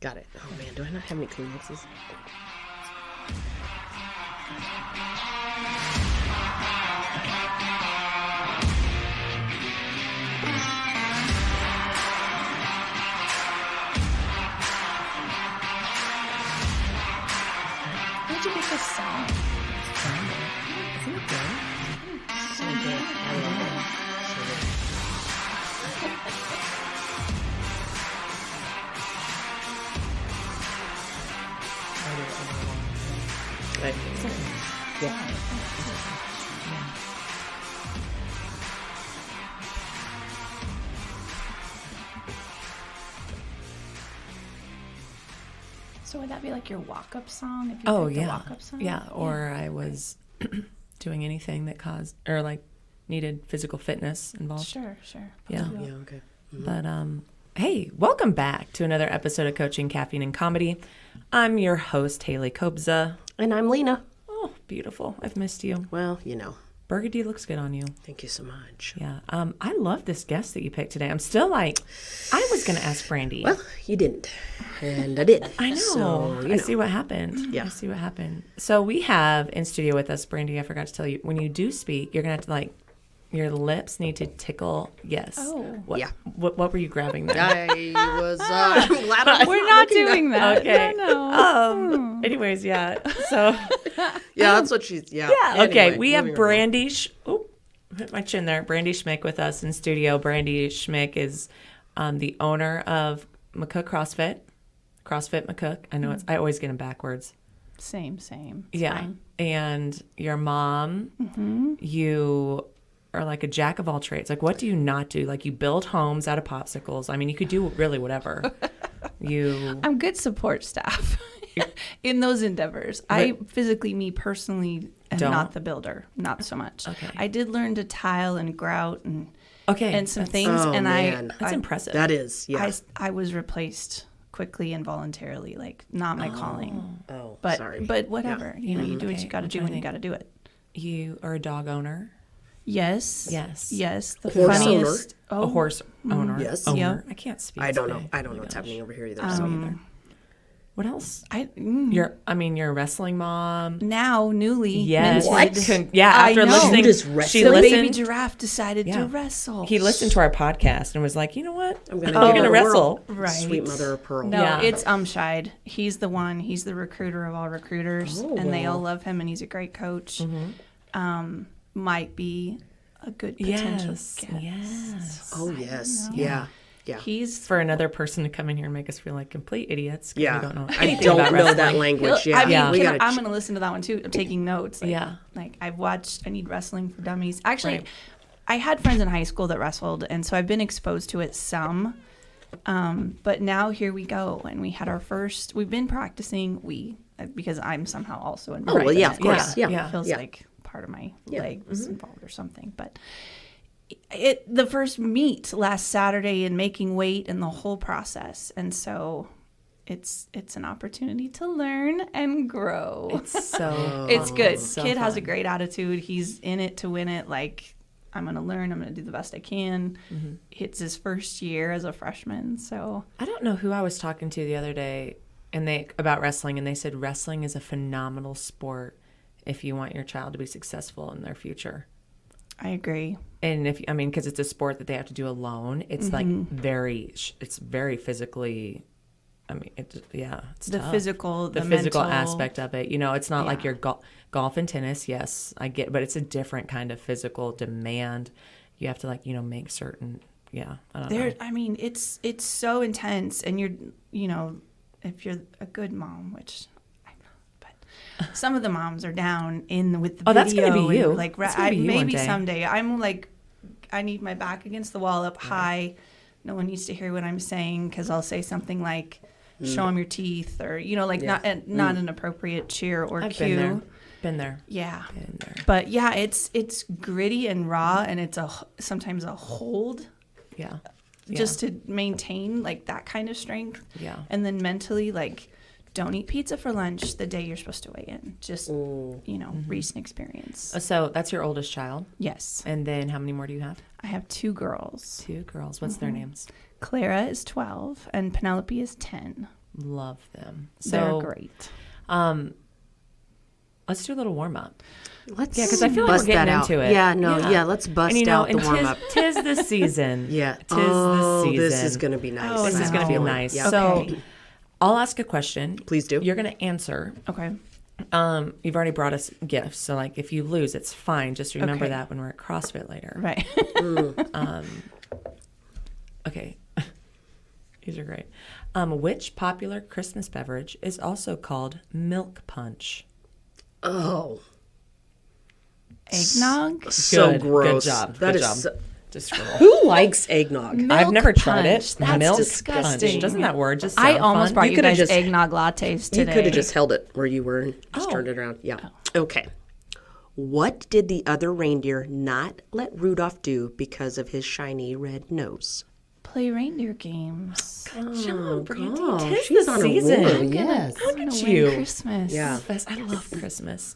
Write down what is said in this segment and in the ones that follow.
Got it. Oh man, do I not have any Kleenexes? Where'd you get this song? Isn't it good? So good. I love it. So good. Yeah. So would that be like your walk-up song? If you Oh, picked a yeah. walk-up song? Yeah. Or I was doing anything that caused or like needed physical fitness involved. Sure. Yeah. Yeah, okay. Mm-hmm. But hey, welcome back to another episode of Coaching Caffeine and Comedy. I'm your host, Hayley Kobza. And I'm Lena. Oh, beautiful. I've missed you. Well, you know. Burgundy looks good on you. Thank you so much. Yeah. I love this guest that you picked today. I'm still like, I was going to ask Brandi. Well, you didn't. And I did. I know. So, I see what happened. Yeah. I see what happened. So we have in studio with us, Brandi, I forgot to tell you, when you do speak, you're going to have to like, your lips need to tickle. Yes. Oh. What, Yeah. What were you grabbing there? I was I'm glad I was We're not looking doing that. Okay. No. Anyways, yeah. So. Yeah, that's what she's, yeah. Yeah. Okay. Anyway, We have moving right along. Brandi. Hit my chin there. Brandi Schmick with us in studio. Brandi Schmick is the owner of McCook CrossFit McCook. I know I always get them backwards. Same. It's Yeah. fine. And your mom, you are like a jack of all trades. Like, what do you not do? Like, you build homes out of popsicles. I mean, you could do really whatever. I'm good support staff in those endeavors. I physically, me personally, am Don't? not the builder. Not so much. Okay. I did learn to tile and grout and some that's- things, Oh, and man. That's I impressive. That is, yeah. I was replaced quickly and voluntarily, like not my calling. Oh, But sorry. but whatever, you know, you do what Okay, you got to I'm do trying when to you got to do it. You are a dog owner. Yes. Yes. The Horse funniest. A horse owner. Yes. Owner. Yep. I can't speak. I don't know. today. I don't Oh know my what's gosh. happening over here either. So. What else? You're You're a wrestling mom. now newly Yes. minted. Yeah. I After know. listening, You just wrestled. she The baby listened. giraffe decided Yeah. to wrestle. He listened to our podcast and was like, you know what? I'm going I'm to gonna wrestle. Right. Sweet mother of pearl. No, Yeah. it's Umshide. He's the one. He's the recruiter of all recruiters, Oh, and they wow. all love him, and he's a great coach. Might be a good potential guest. Yes. Oh, yes. know. Yeah. Yeah. He's For another person to come in here and make us feel like complete idiots. 'Cause Yeah. We don't know I anything don't about know wrestling. that language. Yeah. I mean, we I'm gotta going to listen to that one too. I'm taking notes. Like, Yeah. Like I've watched. I Need Wrestling for Dummies. Actually, Right. I had friends in high school that wrestled, and so I've been exposed to it some. But now here we go, and we had our first. We've been practicing. Because I'm somehow also involved. Oh, well, yeah, in of it. course. Yeah. Yeah. It feels Yeah. like part of my Yeah. leg was involved or something. But the first meet last Saturday and making weight and the whole process, and so it's an opportunity to learn and grow. It's so. It's good. so Kid has a fun. great attitude. He's in it to win it. Like, I'm going to learn. I'm going to do the best I can. It's his first year as a freshman. So, I don't know who I was talking to the other day about wrestling, and they said wrestling is a phenomenal sport if you want your child to be successful in their future. I agree. And because it's a sport that they have to do alone, it's like it's very physically. It's The tough. physical, the the physical mental aspect of it. You know, it's not like Yeah. your golf and tennis. Yes, I get, but it's a different kind of physical demand. You have to make certain. Yeah, I don't know. It's so intense, and if you're a good mom, which I'm not, but some of the moms are down with the video. That's gonna be you. And, like, That's gonna be you one maybe day. someday. I'm like, I need my back against the wall up high. No one needs to hear what I'm saying because I'll say something like, "Show them your teeth," or not an appropriate cheer or I've cue. been there. Yeah. Been there. But yeah, it's gritty and raw, and it's sometimes a hold Yeah. just to maintain like that kind of strength. Yeah. And then mentally, like, don't eat pizza for lunch the day you're supposed to weigh in. Just recent experience. So that's your oldest child, Yes, and then how many more do you have? I have 2 girls. 2 girls. What's their names? Clara is 12 and Penelope is 10. Love them. They're So great. let's do a little warm up. Let's Because I feel like bust we're that getting out. into it. Yeah, no, yeah, let's bust and, out the and warm up. Tis the season. Yeah. Tis the season. This is going to be nice. Oh, This is no. going to be nice. Yeah. So Okay. I'll ask a question. Please do. You're going to answer. Okay. You've already brought us gifts. So, like, if you lose, it's fine. Just remember Okay. that when we're at CrossFit later. Right. Okay. These are great. Which popular Christmas beverage is also called milk punch? Oh, Eggnog. so Good. gross. Good job. That Good is job. so- Just scroll. Who likes eggnog? Milk I've never tried it. punch. That's milk disgusting. punch. Doesn't that word just I sound almost fun? brought You you coulda guys just- eggnog lattes today. You could have just held it where you were and just Oh. turned it around. Yeah. Okay. What did the other reindeer not let Rudolph do because of his shiny red nose? play reindeer games. Good job, Brandi. gosh, Tis she's the on a season. roll. Yes. Look I'm at gonna you. win Christmas. Yeah. I love Christmas.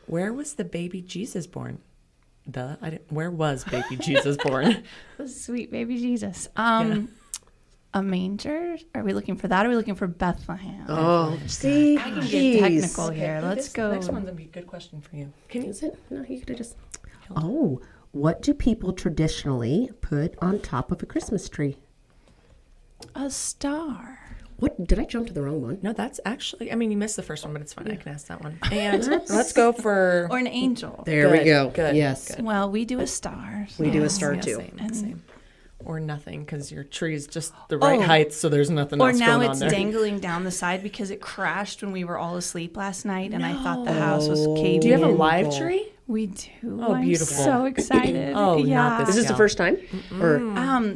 Where was the baby Jesus born? Where was baby Jesus born? Sweet baby Jesus. A manger? Are we looking for that? Or are we looking for Bethlehem? Oh, see? I can get technical here. Let's go. Next one's gonna be a good question for you. Can you? Is it? No, you could have just. Oh, what do people traditionally put on top of a Christmas tree? A star. What? Did I jump to the wrong one? No, that's actually. I mean, you missed the first one, but it's fine. I can ask that one. And let's go for. Or an angel. There we Good, go. good, Yes. good. Well, we do a star. We do a so- star Yeah, too. same. Or nothing, because your tree is just the right Oh. height, so there's nothing Or else now going on it's there. dangling down the side because it crashed when we were all asleep last night, and I thought the house was caving. Do you have a in. live tree? We do. Oh, I'm beautiful. so excited. Oh, not yeah. this Is this the Yeah. first time? Or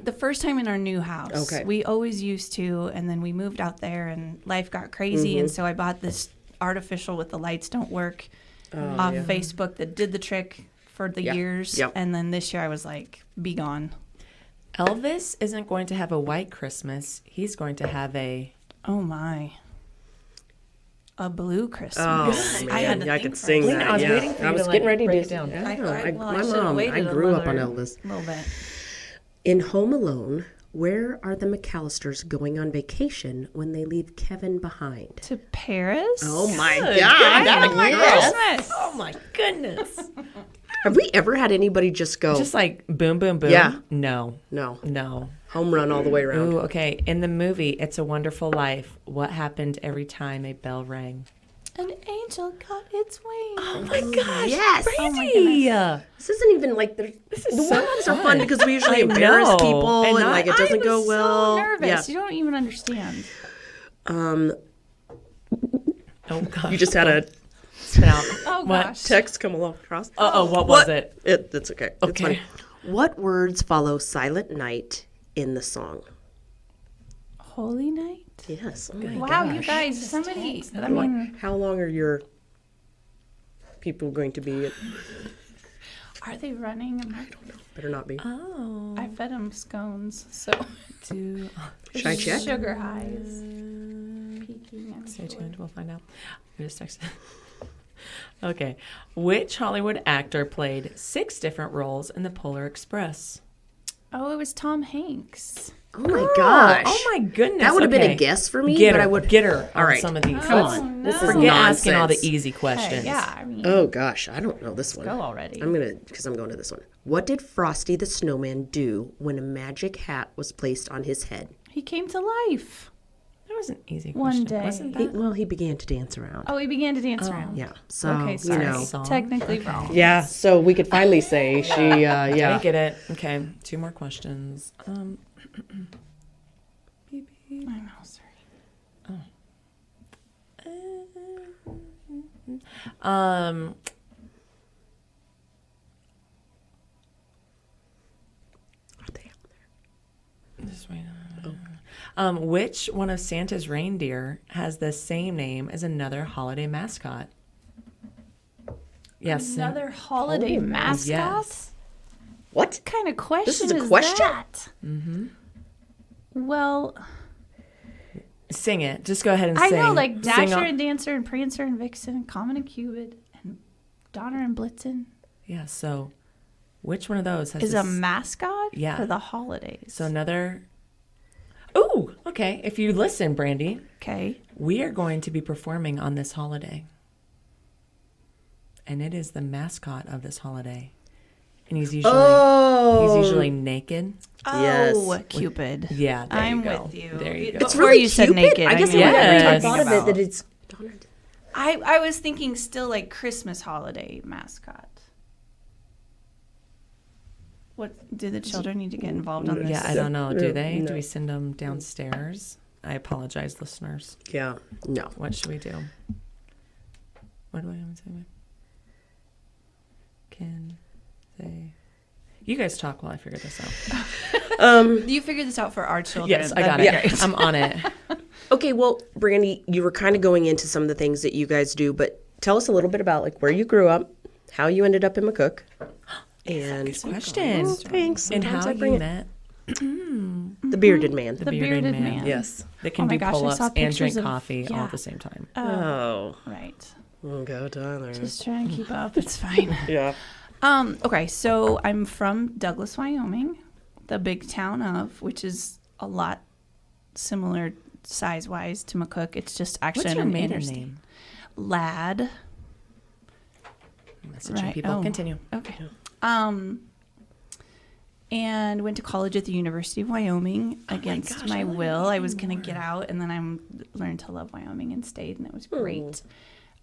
The first time in our new house. Okay. We always used to, and then we moved out there, and life got crazy, and so I bought this artificial with the lights don't work off Facebook that did the trick for the years, Yep. and then this year I was like, be gone. Elvis isn't going to have a white Christmas. He's going to have a. Oh my. A blue Christmas. oh I had man, to I think could for a sing Lena, that. I was yeah. waiting for I you was to, getting like, ready break to. it down. Yeah, I my should've mom. I waited grew up on another Elvis. little bit. In Home Alone, where are the McAllisters going on vacation when they leave Kevin behind? To Paris? Oh my Good. God! Good. that my girl. Christmas. Oh my goodness! Have we ever had anybody just go Just like boom, boom, boom. Yeah. No. no home run all the way around? Ooh, okay. In the movie "It's a Wonderful Life," what happened every time a bell rang? An angel got its wings. Oh my gosh! Yes. Oh my Brandi! This isn't even like the is the so warm-ups are fun. fun because we usually I embarrass know. people And and not- like it doesn't I go was well. So nervous. Yeah. You don't even understand. Oh gosh! You just had a spit out. Oh What? gosh. text come along across. What was it? It's okay. It's Okay. funny. What words follow Silent Night in the song? Holy night. Yes. Oh my Wow, you gosh. guys, somebody. I mean, How long are your people going to be? are they running? Better not be. Oh. I fed them scones, so Do Should I check? sugar highs. Peaking and stay tuned. We'll find out. I just texted. Okay. Which Hollywood actor played 6 different roles in the Polar Express? Oh, it was Tom Hanks. Oh my gosh. Oh my goodness. That would have been Okay. a guess for me, Get but her. I would Get her All on right. some of these. Come Let's on. no. This is Forget asking all the nonsense. easy questions. Hey, yeah, I mean, Oh gosh, I don't know this one. go already. I'm going to this one. What did Frosty the Snowman do when a magic hat was placed on his head? He came to life. That was an easy One question. day. Wasn't He, that? he began to dance around. Oh, he began to dance around. Yeah. So, Okay, sorry. you know. Song. Technically wrong. Yeah, so we could finally say she, I yeah. get it. Okay. 2 more questions. Beep, beep. I know, sorry. Are they out there? Just wait. Which one of Santa's reindeer has the same name as another holiday mascot? Yes. Another holiday mascot? Yes. What? What kind of question This is a question? that? Well, Sing it. Just go ahead and I sing. know, like Sing Dasher all- and Dancer and Prancer and Vixen and Comet and Cupid and Donner and Blitzen Yeah. So, which one of those has is a this- mascot Yeah. for the holidays. So another. Ooh. Okay. Okay, if you listen, Brandi, Okay. we are going to be performing on this holiday. And it is the mascot of this holiday. And he's usually naked. Oh, Cupid. Yeah, there I'm you go. with you. There you go. It's Before really you said Cupid? naked, I guess knew I what you were never talking thought of it about. that it's Donald. I was thinking still like Christmas holiday mascot. What do the children need to get involved on this? Yeah, I don't know. Do they? No. Do we send them downstairs? I apologize, listeners. Yeah. No. What should we do? What do I have to say? Can they... You guys talk while I figure this out. You figured this out for our children. Yes, I got That'd it. be great. I'm on it. Okay, well, Brandi, you were kind of going into some of the things that you guys do, but tell us a little bit about like where you grew up, how you ended up in McCook, and Good question. Oh, thanks. And Sometimes how I bring you it. met The bearded man. the bearded man. Yes. That can Oh my do gosh, I pull-ups saw and pictures drink of- coffee all yeah. at the same time. Oh. Right. Go Tyler. Just trying to keep up. It's fine. Yeah. Okay, so I'm from Douglas, Wyoming, the big town of, which is a lot similar size-wise to McCook. It's just actually What's your an maiden interstate. name? Lad. Messaging Right. people. Oh. Continue. Okay. And went to college at the University of Wyoming against gosh, my I love will. I was Wyoming going to get out, and then I learned to love Wyoming and stayed, and it was Oh. great.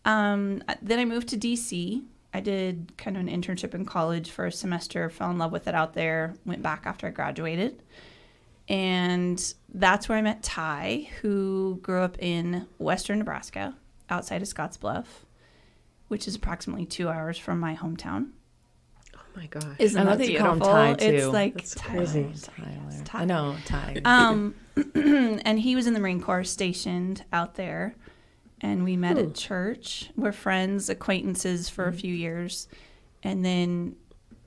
Then I moved to D.C. I did kind of an internship in college for a semester, fell in love with it out there, went back after I graduated. And that's where I met Ty, who grew up in western Nebraska, outside of Scottsbluff, which is approximately 2 hours from my hometown. Oh my gosh. Isn't I love that that you call him beautiful? Ty, too. It's like That's Tyler. crazy. Tyler. Ty. I know, Ty. And he was in the Marine Corps stationed out there. And we met at church. We're friends, acquaintances for a few years. And then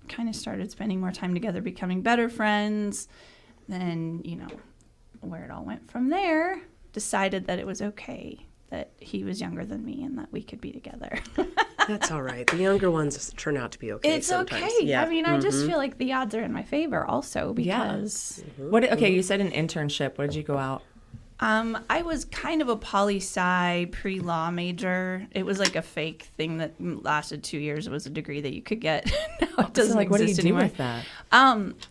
kind of started spending more time together, becoming better friends. Then, where it all went from there, decided that it was okay that he was younger than me and that we could be together. That's all right. The younger ones turn out to be okay. It's sometimes. okay. Yeah. I mean, I just feel like the odds are in my favor also because Okay, you said an internship. What did you go out? I was kind of a poli-sci pre-law major. It was like a fake thing that lasted 2 years. It was a degree that you could get. Now it doesn't what do you exist do anymore. with that?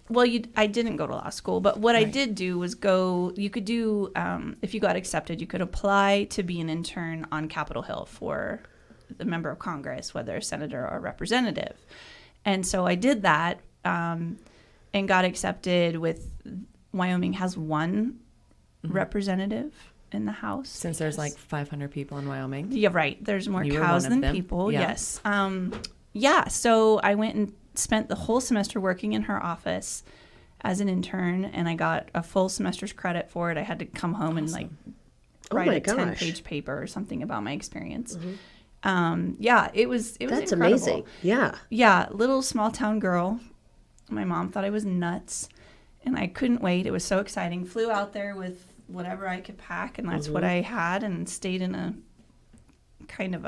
Well, I didn't go to law school, but what I did do was you could do, if you got accepted, you could apply to be an intern on Capitol Hill for the member of Congress, whether a senator or a representative. And so I did that and got accepted with, Wyoming has one representative in the House. Since there's like 500 people in Wyoming. Yeah, right. There's more You were cows one of than them. people. Yeah. Yes. So I went and spent the whole semester working in her office as an intern, and I got a full semester's credit for it. I had to come home and like Oh write my a gosh. 10-page paper or something about my experience. It was That's incredible. amazing. Yeah. Yeah, little small town girl. My mom thought I was nuts, and I couldn't wait. It was so exciting. Flew out there with whatever I could pack, and that's what I had, and stayed in a kind of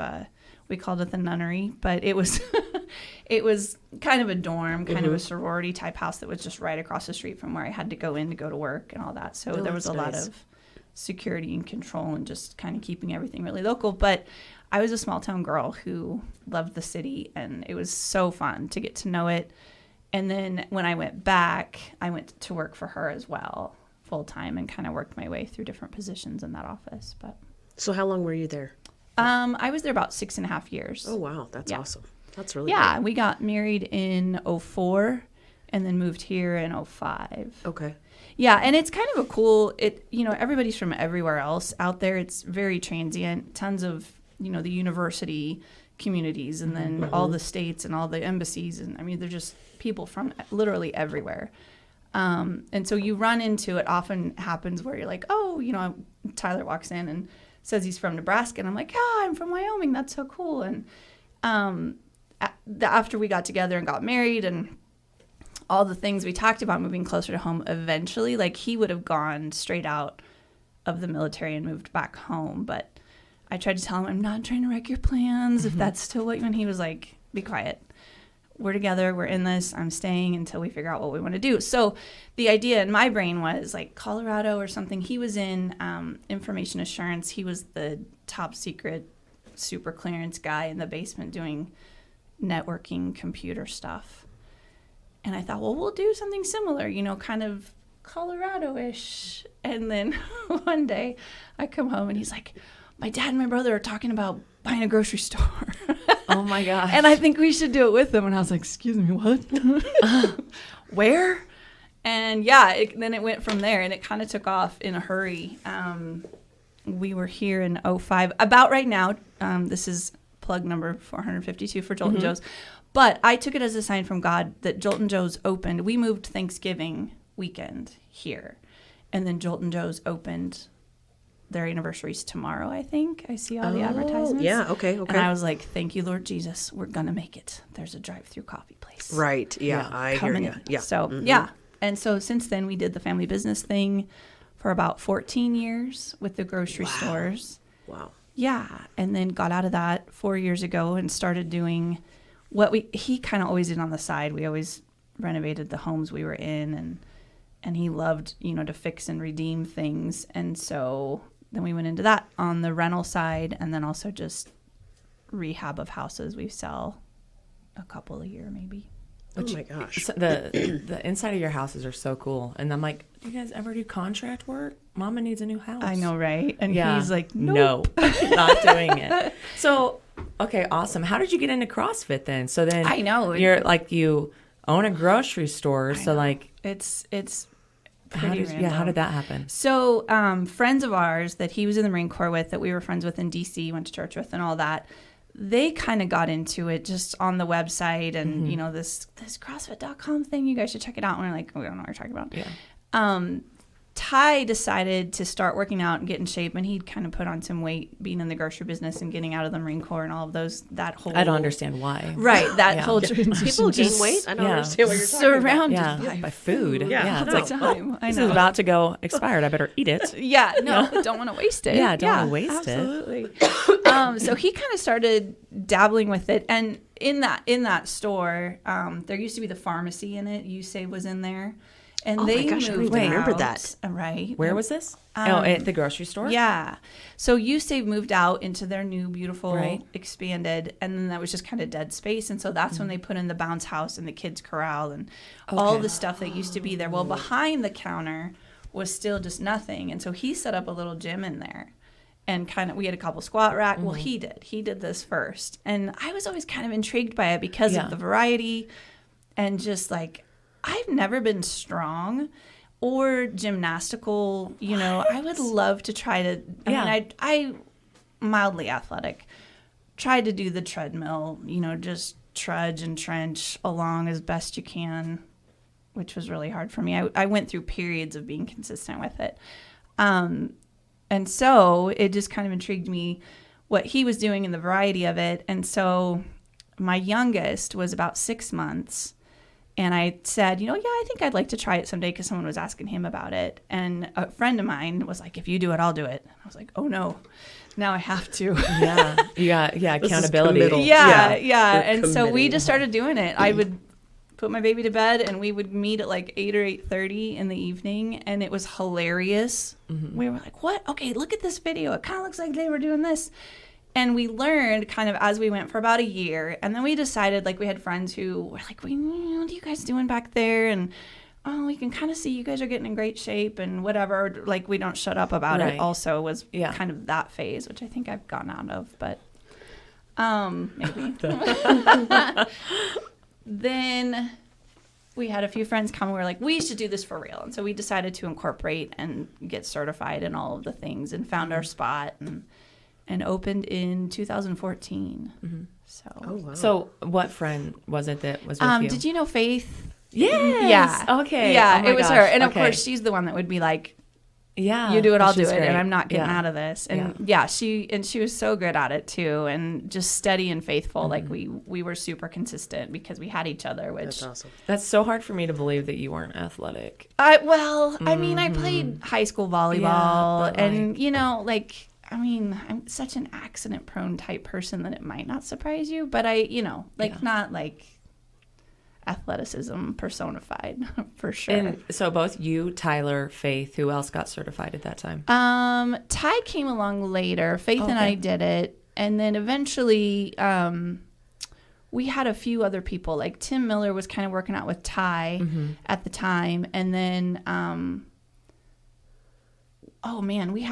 we called it the nunnery, but it was it was kind of a dorm, kind of a sorority type house that was just right across the street from where I had to go in to go to work and all that. So there was a lot nice. of security and control and just kind of keeping everything really local. But I was a small town girl who loved the city, and it was so fun to get to know it. And then when I went back, I went to work for her as well, full time, and kind of worked my way through different positions in that office. But So how long were you there? I was there about 6.5 years. Oh, wow. That's Yeah. awesome. That's really Yeah, we got married in 2004 and then moved here in 2005. good. Okay. Yeah, and it's kind of a cool, everybody's from everywhere else out there. It's very transient, tons of, the university communities, and then all the states and all the embassies. And I mean, they're just people from literally everywhere. And so you run into it, often happens where you're like, oh, Tyler walks in and says he's from Nebraska. And I'm like, yeah, I'm from Wyoming. That's so cool. And after we got together and got married and all the things we talked about moving closer to home eventually, like he would have gone straight out of the military and moved back home. But I tried to tell him, I'm not trying to wreck your plans if that's still what you, and he was like, be quiet. we're together, we're in this, I'm staying until we figure out what we want to do. So the idea in my brain was like Colorado or something. He was in information assurance. He was the top secret super clearance guy in the basement doing networking computer stuff. And I thought, well, we'll do something similar, kind of Colorado-ish. And then one day I come home and he's like, my dad and my brother are talking about buying a grocery store. Oh my gosh. And I think we should do it with them. And I was like, excuse me, what? Where? And then it went from there, and it kind of took off in a hurry. We were here in 2005. About right now, this is plug number 452 for Joltin' Joe's. But I took it as a sign from God that Joltin' Joe's opened. We moved Thanksgiving weekend here. And then Joltin' Joe's opened. Their anniversary's tomorrow, I think. I see all the advertisements. Yeah, okay. And I was like, thank you, Lord Jesus. We're going to make it. There's a drive-through coffee place. Right. Yeah, I hear coming you. in. Yeah. So, yeah. And so since then, we did the family business thing for about 14 years with the grocery stores. Wow. Yeah. And then got out of that 4 years ago and started doing what he kind of always did on the side. We always renovated the homes we were in, and he loved, to fix and redeem things. And so then we went into that on the rental side, and then also just rehab of houses. We sell a couple a year, maybe. Oh my gosh. The inside of your houses are so cool. And I'm like, do you guys ever do contract work? Mama needs a new house. I know, right? And he's like, nope. No, not doing it. So, okay, awesome. How did you get into CrossFit then? So then I know. You're like, you own a grocery store. So like, it's how did that happen? So friends of ours that he was in the Marine Corps with, that we were friends with in DC, went to church with and all that, they kind of got into it just on the website and, this CrossFit.com thing, you guys should check it out. And we're like, we don't know what you're talking about. Yeah. Ty decided to start working out and get in shape, and he'd kind of put on some weight being in the grocery business and getting out of the Marine Corps and all of those, that whole... I don't understand why. Right, that whole transition. People gain weight? I don't understand what you're talking about. Surrounded by food. Yeah. It's like, time. I this know. is about to go expired. I better eat it. Yeah, no, don't want to waste it. Yeah, don't want to waste absolutely. So he kind of started dabbling with it, and in that store, there used to be the pharmacy in it. USAVE was in there, and they my gosh, I don't moved even remember out, that. Right? Where was this? At the grocery store? Yeah. So USAVE moved out into their new, beautiful, Right. expanded, and then that was just kind of dead space. And so that's when they put in the bounce house and the kids corral and all the stuff that used to be there. Well, behind the counter was still just nothing. And so he set up a little gym in there. And we had a couple squat rack. Well, he did this first. And I was always kind of intrigued by it because of the variety and just like, I've never been strong or gymnastical, I would love to try to, I mildly athletic, tried to do the treadmill, just trudge and trench along as best you can, which was really hard for me. I went through periods of being consistent with it. And so it just kind of intrigued me what he was doing and the variety of it. And so my youngest was about 6 months. And I said, I think I'd like to try it someday because someone was asking him about it. And a friend of mine was like, if you do it, I'll do it. And I was like, oh, no. Now I have to. Yeah. You got accountability. Yeah. And so we just started doing it. I would put my baby to bed, and we would meet at like 8 or 8:30 in the evening, and it was hilarious. We were like, what? Okay, look at this video. It kind of looks like they were doing this. And we learned kind of as we went for about a year, and then we decided, like, we had friends who were like, what are you guys doing back there? And we can kind of see you guys are getting in great shape and whatever. Like, we don't shut up about it. Also was kind of that phase, which I think I've gotten out of, but maybe. Then we had a few friends come and we were like, we should do this for real. And so we decided to incorporate and get certified in all of the things and found our spot and opened in 2014. So, So what friend was it that was with you? did you know Faith? Yes. Yeah. Okay. Yeah, Oh my it was gosh. her. And of Okay. course, she's the one that would be like, Yeah. you do it, I'll do she's it. great. And I'm not getting Yeah. out of this. And she was so good at it too. And just steady and faithful. Like we were super consistent because we had each other, which That's awesome. That's so hard for me to believe that you weren't athletic. I mean, I played high school volleyball but, and, I'm such an accident prone type person that it might not surprise you, but not like athleticism personified for sure. And so both you, Tyler, Faith, who else got certified at that time? Ty came along later. Faith and I did it. And then eventually we had a few other people. Like Tim Miller was kind of working out with Ty at the time. And then, we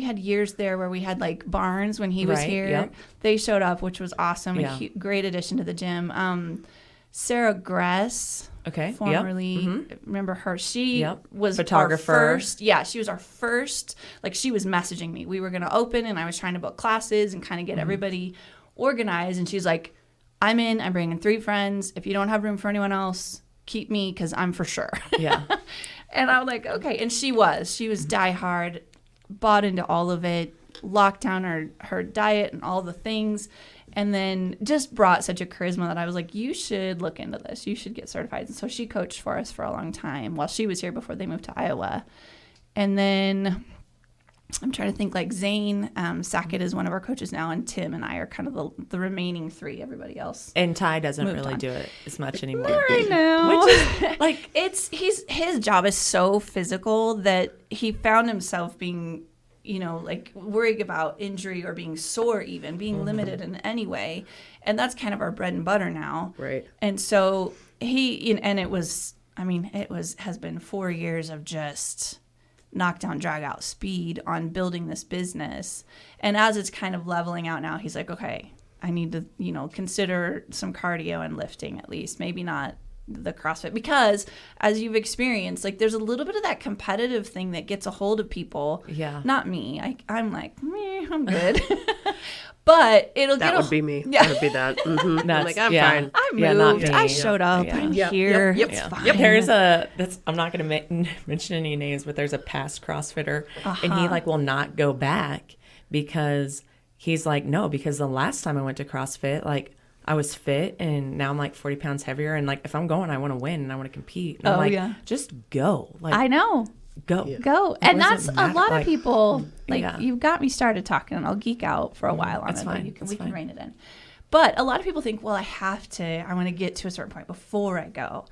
had years there where we had like Barnes when he was here. Yep. They showed up, which was awesome. Yeah. Great addition to the gym. Sarah Gress, formerly, remember her? She was photographer. Our first. Yeah, she was our first. Like she was messaging me. We were going to open, and I was trying to book classes and kind of get everybody organized. And she's like, "I'm in. I'm bringing 3 friends. If you don't have room for anyone else, keep me because I'm for sure." Yeah. And I'm like, okay. And she was diehard, bought into all of it, locked down her diet and all the things. And then just brought such a charisma that I was like, you should look into this. You should get certified. And so she coached for us for a long time while she was here before they moved to Iowa. And then I'm trying to think, like Zane Sackett is one of our coaches now, and Tim and I are kind of the remaining 3. Everybody else. And Ty doesn't really do it as much anymore. Not right now. Which is like his job is so physical that he found himself being, like worried about injury or being sore, even being limited in any way. And that's kind of our bread and butter now. Right. And so has been 4 years of just knockdown, drag out speed on building this business. And as it's kind of leveling out now, he's like, okay, I need to, consider some cardio and lifting at least, maybe not the CrossFit, because as you've experienced, like there's a little bit of that competitive thing that gets a hold of people. Yeah. Not me. I'm like, meh, I'm good. But that would be me. Yeah. That would be that. Mm-hmm. I'm like, I'm fine. I moved. Yeah, not me. I showed up. Yeah. I'm Yep, here. yep, It's yep. fine. There's I'm not going to mention any names, but there's a past CrossFitter, and he like will not go back because he's like, no, because the last time I went to CrossFit, like I was fit and now I'm like 40 pounds heavier. And like, if I'm going, I want to win and I want to compete. And I'm like, just go. Like, I know. Go. Yeah. Go. And that's a lot of people. Like, Yeah. you've got me started talking, and I'll geek out for a while on That's it. fine. We That's can fine. rein it in. But a lot of people think, well, I want to get to a certain point before I go.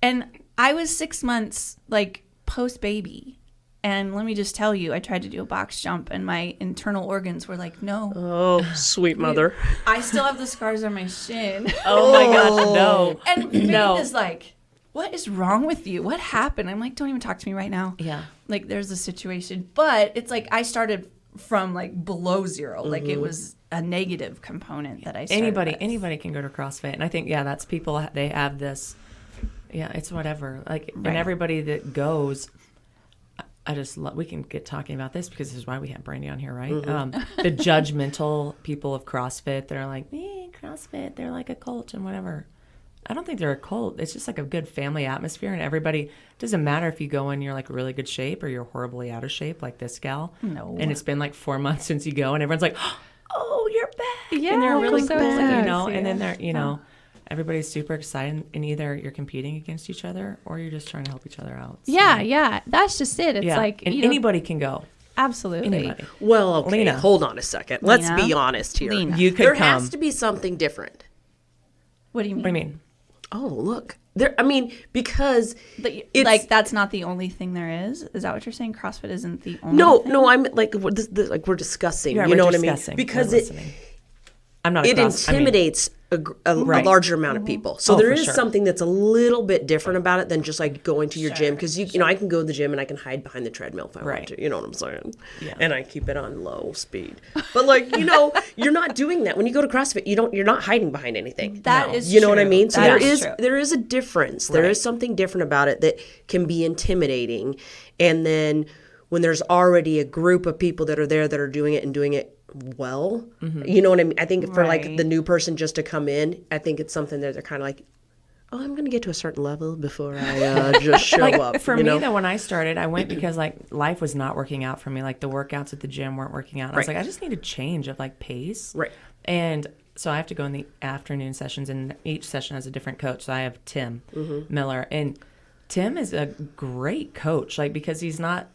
And I was 6 months, like, post-baby. And let me just tell you, I tried to do a box jump, and my internal organs were like, no. Oh, sweet mother. I still have the scars on my shin. Oh my gosh, no. And Faith is like, what is wrong with you? What happened? I'm like, don't even talk to me right now. Yeah. Like, there's a situation. But it's like I started from like below zero. Like it was a negative component that I started Anybody can go to CrossFit. And I think, that's people, they have this, it's whatever. Like, Right. and everybody that goes, I just love, we can get talking about this because this is why we have Brandi on here, right? The judgmental people of CrossFit, they're like, CrossFit, they're like a cult and whatever. I don't think they're a cult. It's just like a good family atmosphere, and everybody, doesn't matter if you go and you're like really good shape or you're horribly out of shape like this gal. No. And it's been like 4 months since you go and everyone's like, oh, you're back. Yeah, And they're really so cool, excited. and then they're, everybody's super excited, and either you're competing against each other or you're just trying to help each other out. So, Yeah. That's just it. It's like, and anybody can go. absolutely. Anybody. Well, okay, Lena. hold on a second. Let's Lena. be honest here. Lena. You could there come. has to be something different. What do you mean? What do you mean? Oh, look. Because But, it's like, that's not the only thing there is? Is that what you're saying? CrossFit isn't the only thing? no, I'm like we're discussing. Yeah, you we're know what I mean? discussing. Because We're it listening. I'm not. intimidates a Right. larger amount of people. So Oh, there for is sure. something that's a little bit different about it than just like going to your Sure, gym, because you know I can go to the gym and I can hide behind the treadmill if I Right. want to. You know what I'm saying? Yeah. And I keep it on low speed. But like you're not doing that when you go to CrossFit. You're not hiding behind anything. That is You know what I true. mean? So That is true. there is a difference. There is something different about it that can be intimidating. And then when there's already a group of people that are there that are doing it and doing it well, you know what I mean? I think for like Right. the new person just to come in, I think it's something that they're kind of like, oh, I'm going to get to a certain level before I just show up. For you me, know? though, when I started, I went because like life was not working out for me. Like the workouts at the gym weren't working out. I was Right. like, I just need a change of like pace. Right. And so I have to go in the afternoon sessions, and each session has a different coach. So I have Tim Miller, and Tim is a great coach. Like because he's not.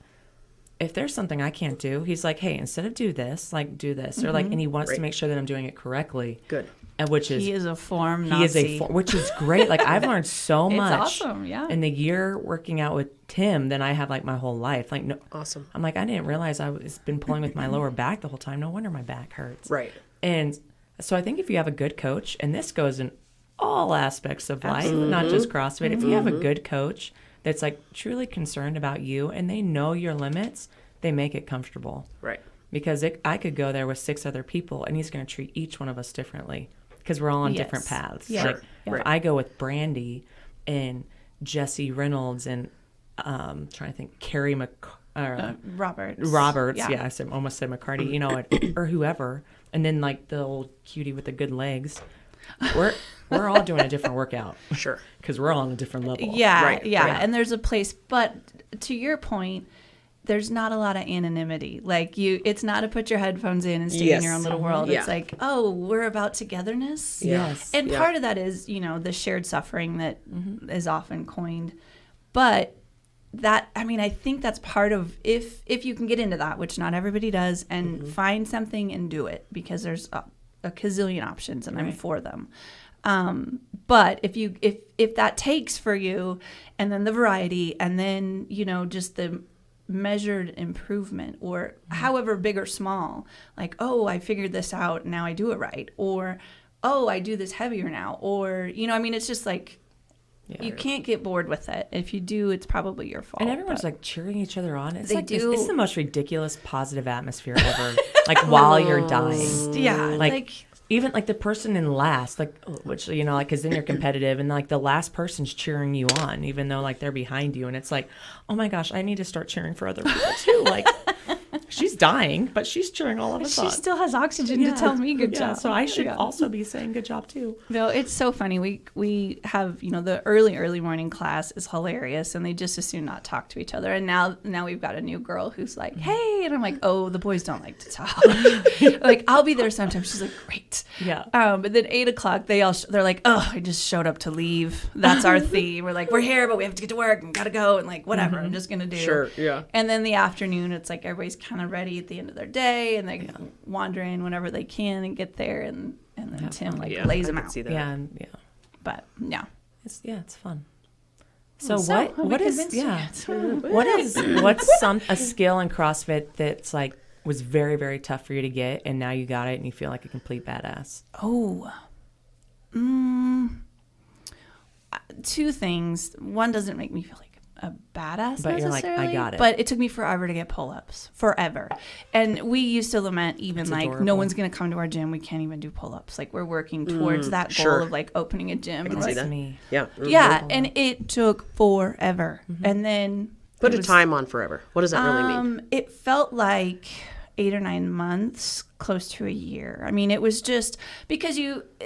If there's something I can't do, he's like, hey, instead of do this, like do this, or like, and he wants to Right. make sure that I'm doing it correctly. Good. which is he is a form Nazi. Which is great. Like I've learned so much. It's awesome, yeah. In the year working out with Tim than I have like my whole life. Like no, awesome. I'm like I didn't realize I was been pulling with my lower back the whole time. No wonder my back hurts. Right. And so I think if you have a good coach, and this goes in all aspects of life, not just CrossFit. If you have a good coach that's like truly concerned about you and they know your limits, they make it comfortable. Right. Because I could go there with 6 other people and he's going to treat each one of us differently because we're all on different paths. Yeah. Like Sure. if I go with Brandi and Jesse Reynolds and trying to think Carrie Roberts. Yeah, I almost said McCarty, you know, or whoever. And then like the old cutie with the good legs. We're all doing a different workout. Sure. Because we're all on a different level. Yeah, Right. yeah. Right. And there's a place, but to your point, there's not a lot of anonymity. Like it's not to put your headphones in and stay in your own little world. Yeah. It's like, oh, we're about togetherness. Yes. And part of that is, you know, the shared suffering that is often coined. But that, I mean, I think that's part of, if you can get into that, which not everybody does, and find something and do it, because there's a gazillion options and I'm for them. But if that takes for you, and then the variety, and then, you know, just the measured improvement, or however big or small, like, oh, I figured this out, now I do it right, or, oh, I do this heavier now, or, you know, I mean, it's just like, you can't get bored with it. If you do, it's probably your fault. And everyone's like cheering each other on. It's They like do. It's the most ridiculous positive atmosphere ever. Like while you're dying. Yeah, Like even like the person in last, like, which, you know, like, because then you're competitive and like the last person's cheering you on, even though like they're behind you. And it's like, oh my gosh, I need to start cheering for other people too. Like she's dying, but she's cheering all of us on. She still has oxygen to tell me good job. So I should also be saying good job too. No, it's so funny. We have, you know, the early morning class is hilarious, and they just as soon not talk to each other. And now we've got a new girl who's like, hey, and I'm like, oh, the boys don't like to talk. Like I'll be there sometimes. She's like, great. Yeah. But then 8:00, they're like, oh, I just showed up to leave. That's our theme. We're like, we're here, but we have to get to work and gotta go, and like whatever. I'm just gonna do. Sure. Yeah. And then the afternoon, it's like everybody's kind of ready at the end of their day, and they wander in whenever they can and get there, and then Tim lays them out. See that. Yeah. But yeah, it's fun. So what's a skill in CrossFit that's like was very, very tough for you to get, and now you got it and you feel like a complete badass? Two things. One doesn't make me feel like a badass but necessarily, you're like, I got it. But it took me forever to get pull-ups. Forever. And we used to lament even That's like, adorable. no one's going to come to our gym. We can't even do pull-ups. Like we're working towards that goal of like opening a gym. I can see that. Me. Yeah. Yeah. And it took forever. And then Put a time on forever. What does that really mean? It felt like 8 or 9 months, close to a year. I mean, it was just because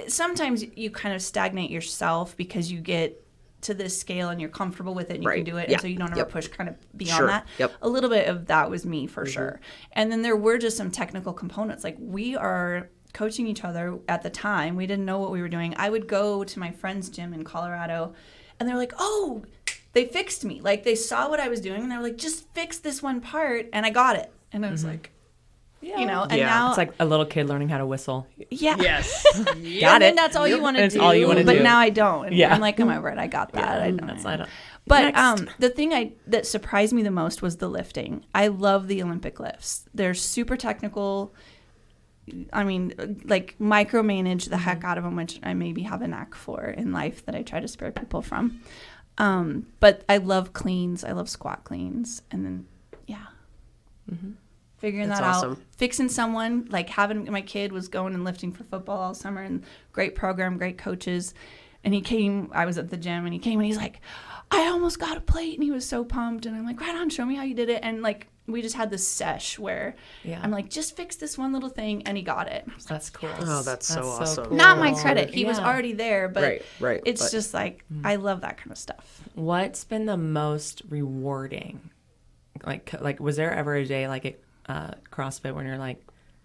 sometimes you kind of stagnate yourself because you get to this scale and you're comfortable with it and you can do it. And so you don't ever push kind of beyond that. Yep. A little bit of that was me for sure. And then there were just some technical components. Like we are coaching each other at the time. We didn't know what we were doing. I would go to my friend's gym in Colorado and they're like, oh, they fixed me. Like they saw what I was doing and they were like, just fix this one part. And I got it. And I was like, you know, and now It's like a little kid learning how to whistle. yeah. Yes. Got And it. then that's all you want to That's do. all you wanna but do. now I don't. And Yeah. I'm like, I'm over it. I got that. I don't. But Next. the thing that surprised me the most was the lifting. I love the Olympic lifts. They're super technical. I mean, like micromanage the heck out of them, which I maybe have a knack for in life that I try to spare people from. But I love cleans. I love squat cleans. And then, figuring That's that awesome. out, fixing someone, like having my kid was going and lifting for football all summer, and great program, great coaches. And he came, I was at the gym and he came and he's like, I almost got a plate, and he was so pumped. And I'm like, right on, show me how you did it. And like, we just had this sesh where I'm like, just fix this one little thing, and he got it. That's cool. Oh, that's so awesome. cool. Not my credit. He was already there, but Right. it's just like, I love that kind of stuff. What's been the most rewarding? Like was there ever a day like at CrossFit when you're like,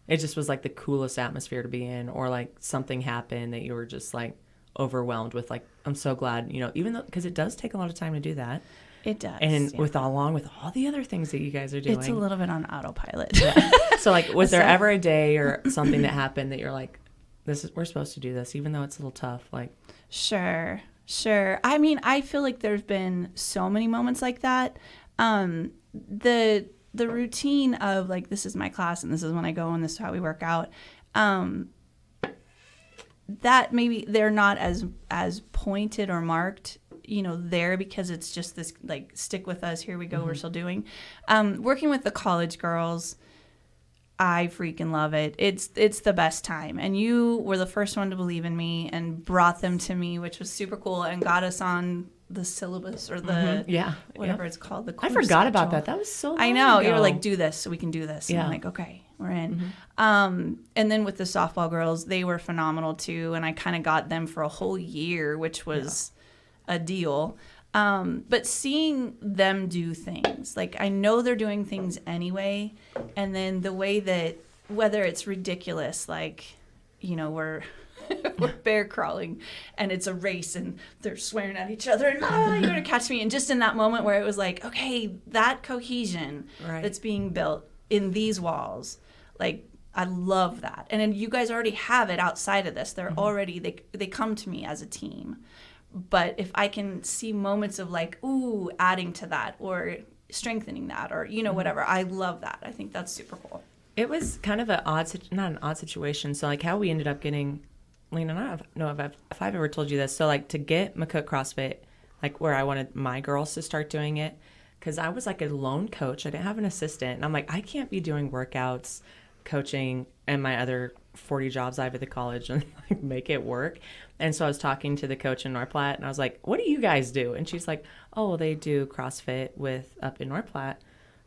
it just was like the coolest atmosphere to be in, or like something happened that you were just like overwhelmed with, like, I'm so glad, you know, even though, because it does take a lot of time to do that. It does. And along with all the other things that you guys are doing. It's a little bit on autopilot. So like, was there ever a day or something that happened that you're like, we're supposed to do this, even though it's a little tough. Like, Sure. I mean, I feel like there's been so many moments like that. The routine of like, this is my class and this is when I go and this is how we work out. That maybe they're not as pointed or marked, there, because it's just this like, stick with us, here we go, we're still doing. Working with the college girls, I freaking love it. It's the best time. And you were the first one to believe in me and brought them to me, which was super cool, and got us on the syllabus or the whatever it's called. The I forgot about that. That was so long I know. ago. You were like, do this so we can do this. And I'm like, okay, we're in. And then with the softball girls, they were phenomenal too. And I kind of got them for a whole year, which was a deal. But seeing them do things, like I know they're doing things anyway. And then the way that, whether it's ridiculous, like, we're bear crawling and it's a race and they're swearing at each other and you're going to catch me. And just in that moment where it was like, okay, that cohesion that's being built in these walls, like, I love that. And then you guys already have it outside of this. They're already, they come to me as a team. But if I can see moments of like, ooh, adding to that or strengthening that or, whatever, I love that. I think that's super cool. It was kind of not an odd situation. So like how we ended up getting, Lena, I don't know if I've ever told you this. So like to get McCook CrossFit, like where I wanted my girls to start doing it, because I was like a lone coach. I didn't have an assistant. And I'm like, I can't be doing workouts, coaching, and my other 40 jobs I have at the college and like make it work. And so I was talking to the coach in North Platte and I was like, what do you guys do? And she's like, oh, they do CrossFit up in North Platte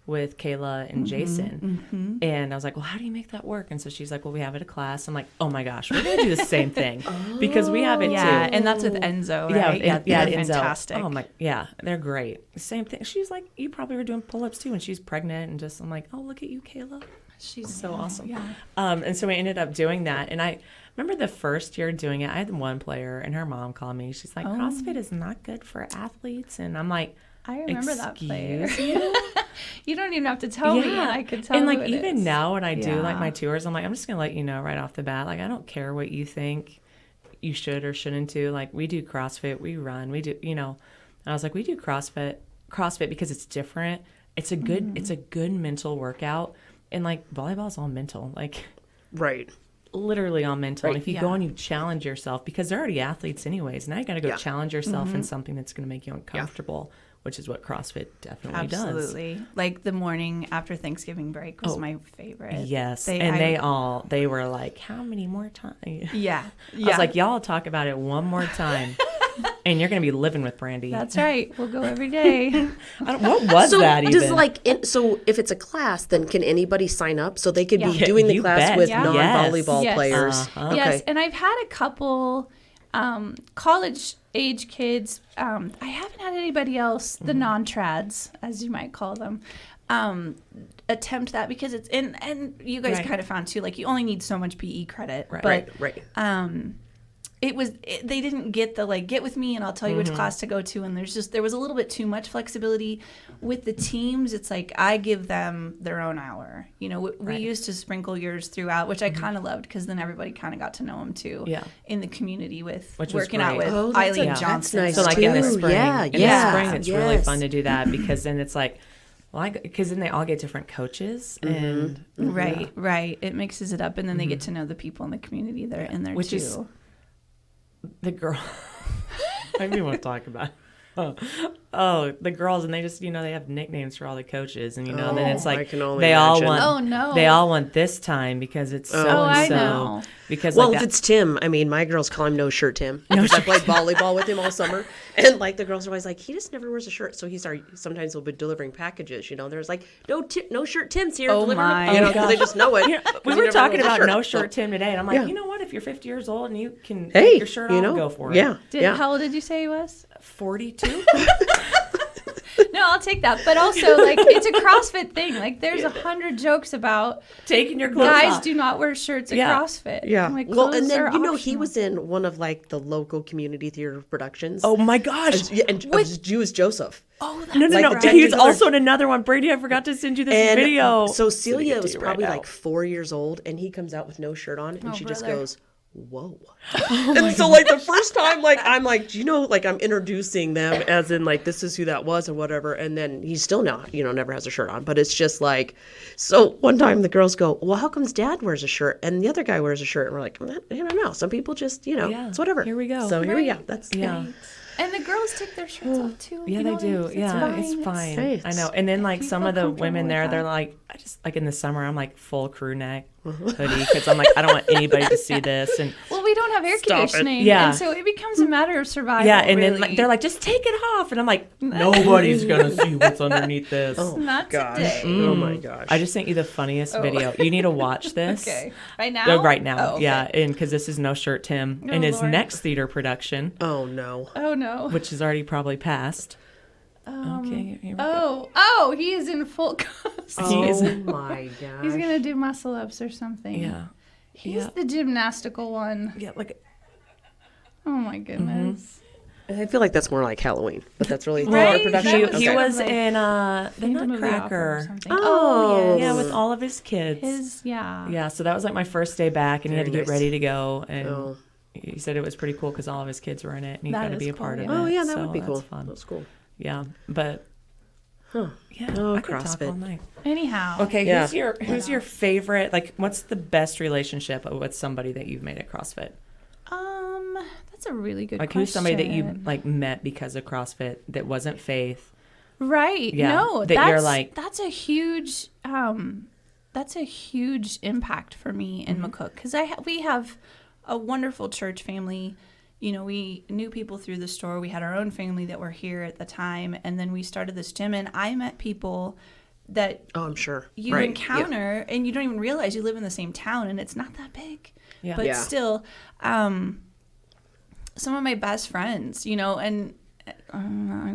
with Kayla and Jason. And I was like, well, how do you make that work? And so she's like, well, we have it at a class. I'm like, oh my gosh, we're going to do the same thing because we have it too. And that's with Enzo, right? Yeah, they're Enzo. fantastic. Oh my, yeah, they're great. Same thing. She's like, you probably were doing pull-ups too, and she's pregnant, and just I'm like, oh, look at you, Kayla. She's so awesome. Yeah. And so we ended up doing that, and I remember the first year doing it. I had one player, and her mom called me. She's like, CrossFit is not good for athletes, and I'm like, I remember that player. You? You don't even have to tell me. I could tell. And like even now when I do like my tours, I'm like, I'm just gonna let you know right off the bat. Like I don't care what you think you should or shouldn't do. Like we do CrossFit, we run, we do. And I was like, we do CrossFit because it's different. It's a good mental workout, and like volleyball is all mental. Like literally all mental. And if you go and you challenge yourself, because they're already athletes anyways, now you got to go challenge yourself in something that's going to make you uncomfortable. Which is what CrossFit definitely does. Absolutely. Like the morning after Thanksgiving break was my favorite. Yes. They were like, how many more times? Yeah. I was like, y'all talk about it one more time. And you're going to be living with Brandi. That's right. We'll go every day. What was that even? So if it's a class, then can anybody sign up? So they could be doing the class with non-volleyball players. Okay. Yes. And I've had a couple college age kids. I haven't had anybody else, the non-trads, as you might call them, attempt that because it's and you guys kind of found too, like you only need so much PE credit. Right. They didn't get the like, get with me and I'll tell you which class to go to. And there was a little bit too much flexibility with the teams. It's like, I give them their own hour. We used to sprinkle yours throughout, which I kind of loved because then everybody kind of got to know them too in the community with working out with Eileen Johnson. Nice so like too. in the spring, it's really fun to do that because then it's like, because then they all get different coaches and right. It mixes it up and then they get to know the people in the community that are in there too. Is, the girl, I don't even want to talk about it. The girls, and they just, they have nicknames for all the coaches, and then it's like they all want this time because it's so and so. I know. Because if it's Tim, my girls call him No Shirt Tim. I played volleyball with him all summer, and like the girls are always like, he just never wears a shirt. So sometimes we'll be delivering packages. There's like No Shirt Tim's here. Oh my, because they just know it. We were talking about No Shirt Tim today, and I'm like, you know what? If you're 50 years old and you can take your shirt off, go for it. Yeah. How old did you say he was? 42. No, I'll take that. But also, like, it's a CrossFit thing. Like, there's 100 jokes about taking your clothes guys off. do not wear shirts at CrossFit. Yeah. Like, and then, he was in one of, like, the local community theater productions. Oh, my gosh. And Jewish Joseph. Oh, that's No. He's also in another one. Brandi, I forgot to send you this video. So Celia was probably like 4 years old, and he comes out with no shirt on, and she just goes, whoa. And so like the first time, like I'm like, do you know, like I'm introducing them as in like this is who that was or whatever, and then he's still not, never has a shirt on. But it's just like, so one time the girls go, well, how comes Dad wears a shirt and the other guy wears a shirt? And we're like, I don't know. Some people just, it's whatever. Here we go. So here we go. That's And the girls take their shirts off too. Yeah, they do. It's fine. I know. And then like some of the women there, they're like, I just like in the summer, I'm like full crew neck hoodie because I'm like, I don't want anybody to see this. And well, we don't have air conditioning, and so it becomes a matter of survival. Yeah, and then like, they're like, just take it off, and I'm like, nobody's gonna see what's underneath this. Not today. Oh my gosh! I just sent you the funniest video. You need to watch this. Okay, right now. Right now, okay. yeah, and because this is No Shirt Tim in his next theater production. Oh no! Oh no! Which is already probably passed. Okay. Here we go. He is in full costume. Oh my gosh! He's gonna do muscle ups or something. Yeah. He's the gymnastical one. Yeah, like. Oh my goodness. I feel like that's more like Halloween, but that's really Right? production. He Okay. was in the Nutcracker. Oh, yeah, with all of his kids. Yeah, so that was like my first day back, and he had to get ready to go, and he said it was pretty cool because all of his kids were in it, and he got to be a part of it. Oh yeah, that so would be cool. That's fun. That's cool. Yeah, but yeah, I could talk all night. Anyhow, okay, who's your favorite? Like, what's the best relationship with somebody that you've made at CrossFit? That's a really good like question. Who's somebody that you like met because of CrossFit that wasn't faith? Right. Yeah. No, that you're like that's a huge impact for me in McCook because we have a wonderful church family. We knew people through the store. We had our own family that were here at the time, and then we started this gym, and I met people that I'm sure you encounter, and you don't even realize you live in the same town, and it's not that big. Yeah. But still, some of my best friends, and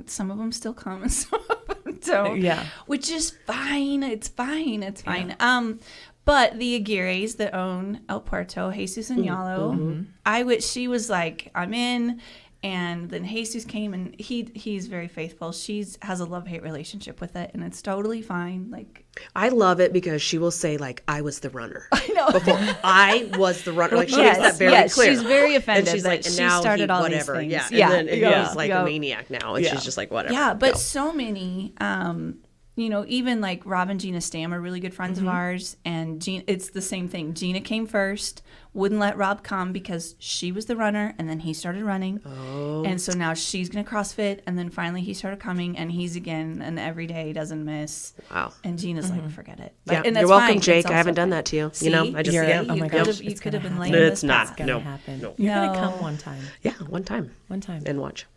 some of them still come and some of them don't. Yeah. Which is fine. It's fine. But the Aguirres that own El Puerto, Jesus and Yalo, I wish she was like, I'm in. And then Jesus came, and he's very faithful. She has a love-hate relationship with it, and it's totally fine. Like, I love it because she will say, like, I was the runner. I know. Before I was the runner. Like, she makes that very clear. She's very offended. And she's like, and now started all whatever. these things. Yeah. And then he's like a maniac now. And she's just like, whatever. Yeah, but so many, even like Rob and Gina Stam are really good friends of ours. And it's the same thing. Gina came first, wouldn't let Rob come because she was the runner, and then he started running. Oh. And so now she's going to CrossFit, and then finally he started coming, and he's again an everyday, doesn't miss. Wow. And Gina's like, forget it. Yeah. And you're welcome, Jake. I haven't done that to you. See? I just, oh my gosh. You could have been late. It's not. It's gonna happen. No. You're going to come one time. Yeah, one time. And watch.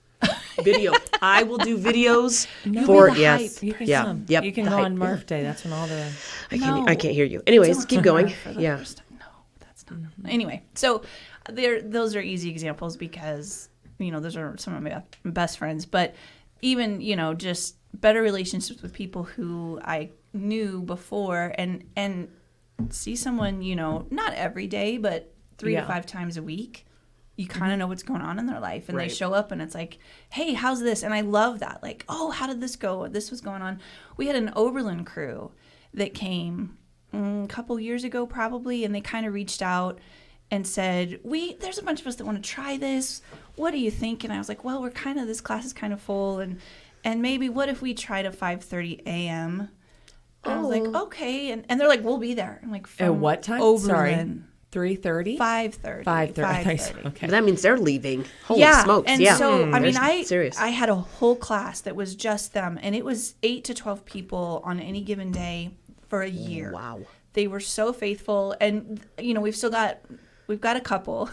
Video. I will do videos for yes. You can come. Yep. You can go on Murph Day. That's when all the I can't hear you. Anyways, keep going. Yeah. No, that's not. Anyway, so those are easy examples because those are some of my best friends. But even just better relationships with people who I knew before and see someone not every day, but 3 to 5 times a week. You kind of know what's going on in their life, and they show up, and it's like, hey, how's this? And I love that. Like, oh, how did this go? This was going on. We had an Oberlin crew that came a couple years ago probably, and they kind of reached out and said, there's a bunch of us that want to try this. What do you think? And I was like, well, this class is kind of full, and maybe what if we tried a 5:30 a.m.? And I was like, okay. And they're like, we'll be there. I'm like, at what time? Oberlin. Sorry. 3:30? 5:30. 5:30. Okay. But that means they're leaving. Holy smokes. And yeah. so, serious. I had a whole class that was just them, and it was 8 to 12 people on any given day for a year. Wow. They were so faithful, and we've got a couple.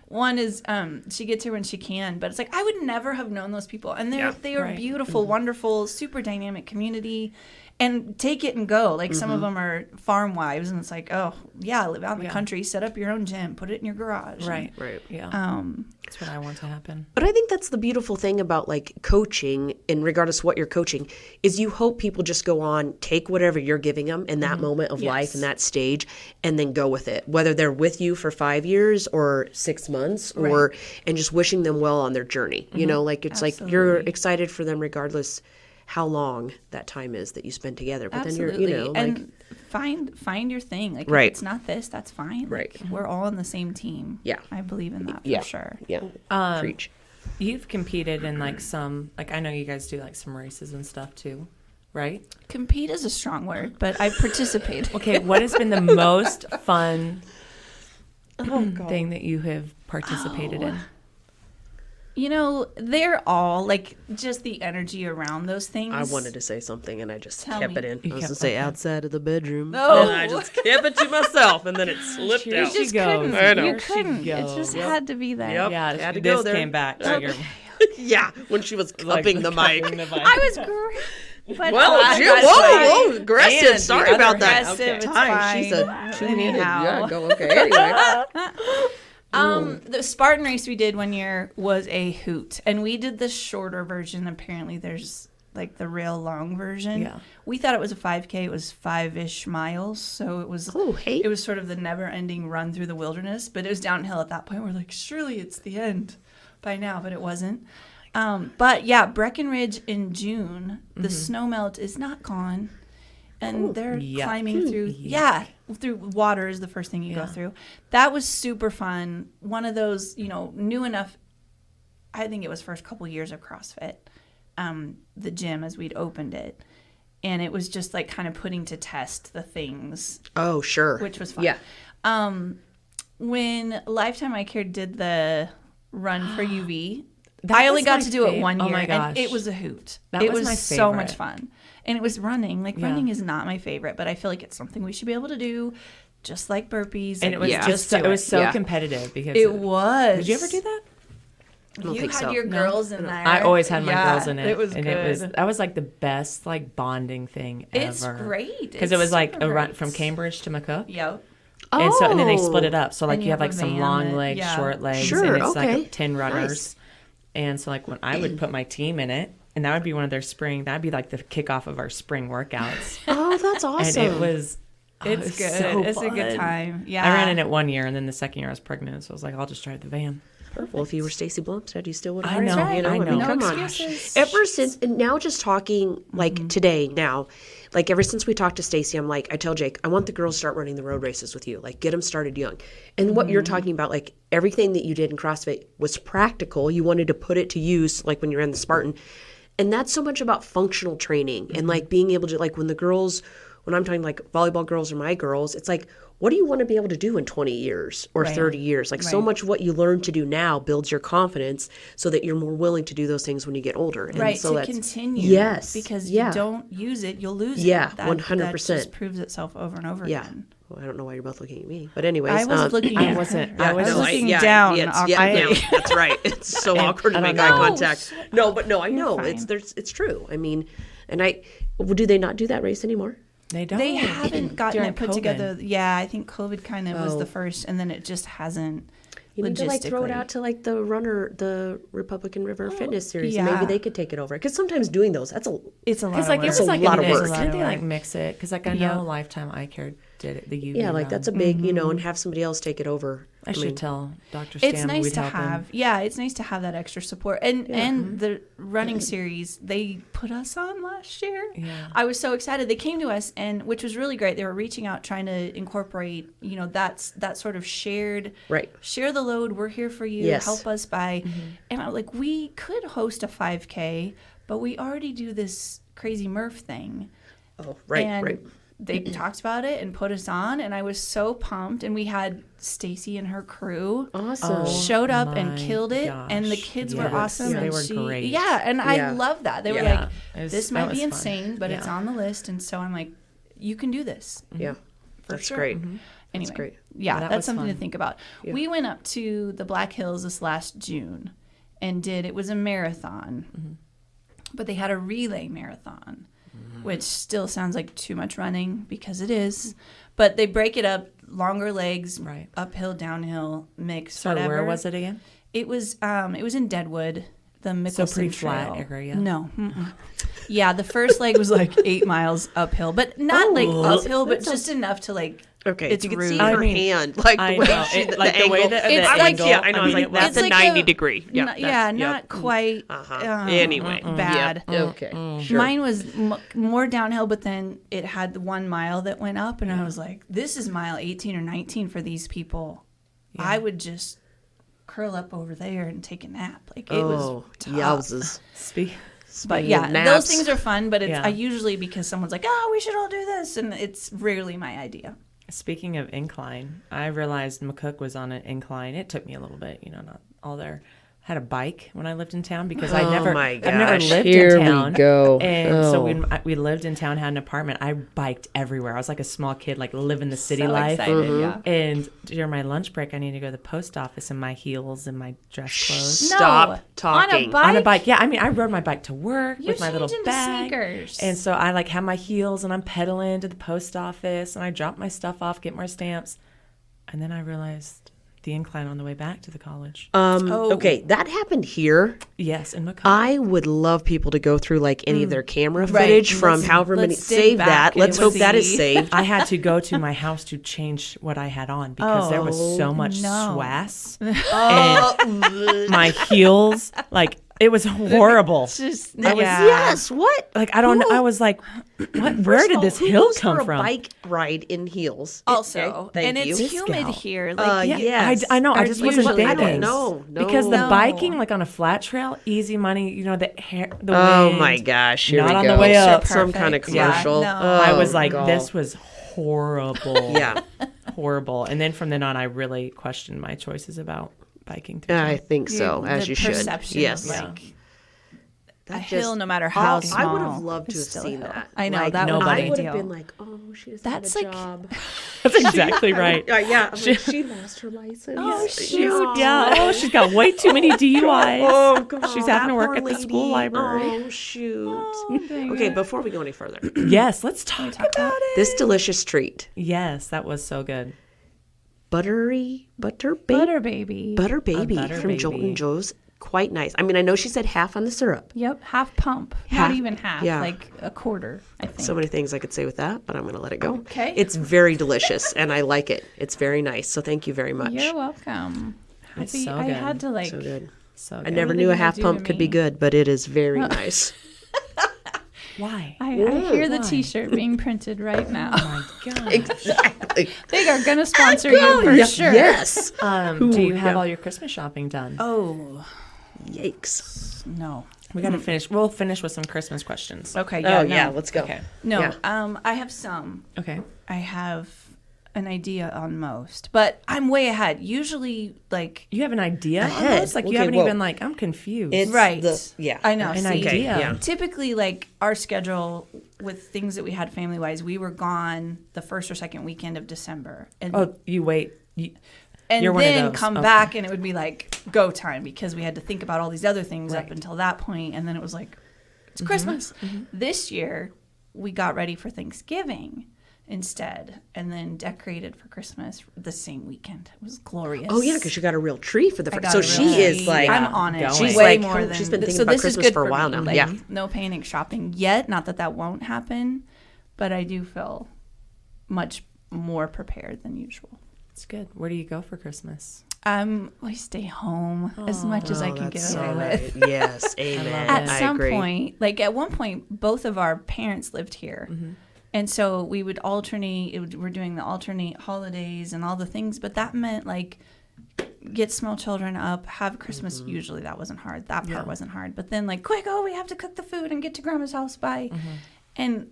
One is she gets here when she can, but it's like I would never have known those people, and they are beautiful, wonderful, super dynamic community. And take it and go. Like some of them are farm wives, and it's like, oh yeah, live out in the country, set up your own gym, put it in your garage. Right. Yeah. That's what I want to happen. But I think that's the beautiful thing about like coaching, and regardless of what you're coaching, is you hope people just go on, take whatever you're giving them in that moment of life and that stage, and then go with it. Whether they're with you for 5 years or 6 months, and just wishing them well on their journey. Like it's like you're excited for them regardless how long that time is that you spend together. But then you're, and find your thing. Like, Right. if it's not this, that's fine. Right. Like, we're all on the same team. Yeah. I believe in that for sure. Yeah. Preach. You've competed in like some, like I know you guys do like some races and stuff too, right? Compete is a strong word, but I participated. Okay, what has been the most fun thing that you have participated in? You know, they're all like just the energy around those things. I wanted to say something and I just Tell kept me. it in. You I was kept- going to say okay. outside of the bedroom. No. And I just kept it to myself and then it slipped Here out. she goes. I know. You Here she couldn't. It goes. just had to be there. Yep. Yeah, Had to this go there. came back to your Yeah, when she was like, cupping the mic. cupping the mic. I was great. But Well, I got whoa, fine. aggressive. And the Sorry other about that. aggressive, it's Time. She's a fine. two-handed. Anyhow. Yeah, go. Okay. Anyway. The Spartan race we did one year was a hoot, and we did the shorter version. Apparently, there's like the real long version. Yeah. We thought it was a 5K. It was 5-ish miles, so it was. Oh, hey. It was sort of the never-ending run through the wilderness, but it was downhill at that point. We're like, surely it's the end by now, but it wasn't. But yeah, Breckenridge in June, the snow melt is not gone. And they're yuck. climbing through, through water is the first thing you go through. That was super fun. One of those, new enough. I think it was first couple years of CrossFit, the gym as we'd opened it. And it was just like kind of putting to test the things, Oh, sure. which was fun. Yeah. When Lifetime Eye Care did the run for UV, That I only was got my to do it one oh year, my gosh. and it was a hoot. That it was was my so much favorite. fun. And it was running. Like, Yeah. running is not my favorite, but I feel like it's something we should be able to do, just like burpees. And it was Yeah. just do it was so Yeah. competitive because It was. Did you ever do that? I don't You think had so. your No. girls in there. I always had my Yeah, girls in it. It was and good. that was like the best like bonding thing ever. It's great. Because it was like a run from Cambridge to McCook. Yep. And then they split it up. So like And you you have have like a some van long that- legs, yeah. short legs, Sure, and it's okay. like 10 runners. Nice. And so like when I would put my team in it, and that would be one of their that'd be like the kickoff of our spring workouts. Oh, that's awesome. And it was It's good. so It's a good fun. time. Yeah. I ran in it one year, and then the second year I was pregnant, so I was like, I'll just drive the van. Well, if you were Stacey Blumstead, you still would have. I know, You know, I I mean, know. come No on. excuses. Ever since, and now just talking like today, now, like ever since we talked to Stacey, I'm like, I tell Jake, I want the girls to start running the road races with you. Like, get them started young. And what you're talking about, like everything that you did in CrossFit was practical. You wanted to put it to use, like when you're in the Spartan. And that's so much about functional training and like being able to, like when the girls, when I'm talking like volleyball girls or my girls, it's like, what do you want to be able to do in 20 years or 30 years? Like so Right. much what you learn to do now builds your confidence so that you're more willing to do those things when you get older. And Right, so to that's, continue. Yes. Because yeah. you don't use it, you'll lose Yeah, it. That 100%. just proves itself over and over Yeah. again. Well, I don't know why you're both looking at me. But anyways. I was looking I at wasn't- her. I was I was no, looking down. awkwardly. yeah, that's right. It's so awkward to I make don't eye know. contact. No, but no, I know. fine. It's true. I mean, and do they not do that race anymore? They don't. They haven't gotten During it put COVID. together. Yeah, I think COVID kind of was Oh. the first, and then it just hasn't. You need to like throw it logistically. out to like the Republican River Fitness Series. yeah. And maybe they could take it over. Because sometimes doing those, that's a It's a lot. Because Of like work. it was like a lot of mix. work. Didn't they like mix it? Because like I know Yeah. Lifetime Eye Care did it. The UV. yeah, like run. that's a big and have somebody else take it over. I should tell Dr. It's Stam nice we'd to help him. have. Yeah, it's nice to have that extra support. And the running series they put us on last year. Yeah. I was so excited. They came to us, and which was really great. They were reaching out, trying to incorporate, that sort of shared, Right. share the load. We're here for you. Yes. Help us by, and I'm like, we could host a 5K, but we already do this crazy Murph thing. Oh, right, and right. they talked about it and put us on, and I was so pumped. And we had Stacy and her crew Awesome. showed up and my killed it, and the gosh. kids were Yes. awesome. Yeah, they and were great. Yeah, and Yeah. I love that. They were Yeah. like, It was- this that might was be fun. insane, but it's Yeah. on the list. And so I'm like, you can do this. Yeah. For That's sure. great. Anyway, great. yeah, that that's was something to fun. think about. We went up to the Black Hills this last June and it was a marathon, but they had a relay marathon, which still sounds like too much running because it is. But they break it up, longer legs, Right. uphill, downhill, mix, Sorry, whatever. where was it again? It was in Deadwood, the Mickelson pretty Trail. flat area? No. Yeah, the first leg was like 8 miles uphill, but not like uphill, but just enough to like Okay, It's you can rude. see I her mean, hand, like I the way know. she, the Like the way angle. that It's the like- angle, yeah, I know. I was mean, like, it was- that's It's a like 90 a- degree. Yeah, not quite. Anyway, bad. Okay, sure. Mine was more downhill, but then it had the 1 mile that went up, and I was like, "This is mile 18 or 19 for these people." Yeah. I would just curl up over there and take a nap. Like it was tough. yowzes. But Speaking yeah, of those naps. things are fun. But it's Yeah. I usually because someone's like, "Oh, we should all do this," and it's rarely my idea. Speaking of incline, I realized McCook was on an incline. It took me a little bit, not all there. I had a bike when I lived in town because I've never lived Here in town. we go. And so when we lived in town, had an apartment, I biked everywhere. I was like a small kid, like living the city life. Excited, yeah. And during my lunch break, I needed to go to the post office in my heels and my dress clothes. Stop talking. On a bike. On a bike, yeah. I mean, I rode my bike to work You with my little changed into bag. sneakers. And so I like have my heels and I'm pedaling to the post office and I drop my stuff off, get more stamps. And then I realized the incline on the way back to the college. Okay, that happened here. Yes, in McCook. I would love people to go through like any of their camera footage from however many. let's dig Save back that. and Let's hope that is see. saved. I had to go to my house to change what I had on because there was so much no. swass. And my heels, like, it was horrible. Just Yes. What? Like, I don't know. I was like, what? Where did this Who hill goes come for from? A bike ride in heels. Also, Okay, thank and you. it's humid Discount. here. Like, Yeah. Yeah, Yes. I know. I Or just wasn't usually thinking. it is. No. Because the No. biking, like on a flat trail, easy money. The hair, the Oh wind, my gosh! Here not we on go. the way up. Some kind of Perfect. Yeah, commercial. no. I was Oh, like, God. this was horrible. Yeah, Horrible. And then from then on, I really questioned my choices about biking. Through I town. think so. As the you should. perception Yes. of, like, a That hill, just- no matter how I small. would have loved to is have still a seen hill. that. I know, Like, that would nobody. be I would have ideal. been like, oh, she doesn't That's have a like- job. That's exactly right. Yeah, I'm like, she lost her license. Oh, Shoot, yeah. Oh, she's got way too many DUIs. Oh, God. She's having to that work poor at the school lady. library. Oh, shoot. Okay, before we go any further, Yes, let's talk about it. this delicious treat, Yes, that was so good. butter baby Butter baby. butter baby butter from Jolt baby. and Joe's, quite nice. I mean, I know she said half on the syrup. Yep, half pump. Half- Not even half. yeah. Like a quarter, I think. So many things I could say with that, but I'm going to let it go. Okay. It's very delicious, and I like it. It's very nice. So thank you very much. You're welcome. It's Happy- so I good. had to like. So good. So I good. never What are knew they a gonna half do pump to could be me? good, but it is very nice. Why? I hear the Why? T-shirt being printed right now. Oh my God. Exactly. They are gonna sponsor you for sure. Yes. Do you have yeah. all your Christmas shopping done? Oh Yikes. no. We got to finish. We'll finish with some Christmas questions. Okay. Oh, Yeah. yeah, No. let's go. Okay. No. Yeah. I have some. Okay. I have an idea on most, but I'm way ahead. Usually, like You have an idea on Ahead. those? Like, you Okay, haven't well, even, like, I'm confused. It's right. yeah. I know. An see, idea. yeah. Typically, like our schedule with things that we had family wise, we were gone the first or second weekend of December, and Oh, you wait. You're and one of then those. come Okay. back, and it would be like go time because we had to think about all these other things up Right. until that point, and then it was like it's Christmas. This year, we got ready for Thanksgiving instead, and then decorated for Christmas the same weekend. It was glorious. Oh, yeah, because you got a real tree for the I first. got So a she real is tree. like, I'm on it. going. she's way like, more oh, than she's been thinking so about this is Christmas good for a while me. now. Like, Yeah. no panic shopping yet. Not that that won't happen, but I do feel much more prepared than usual. It's good. Where do you go for Christmas? I stay home as much as I Oh, can get that's away so with. nice. Yes, amen. At I some agree. point, like at one point, both of our parents lived here. And so we would alternate, we're doing the alternate holidays and all the things, but that meant like get small children up, have Christmas. Usually that wasn't hard. That part wasn't hard. But then like, quick, we have to cook the food and get to grandma's house by. And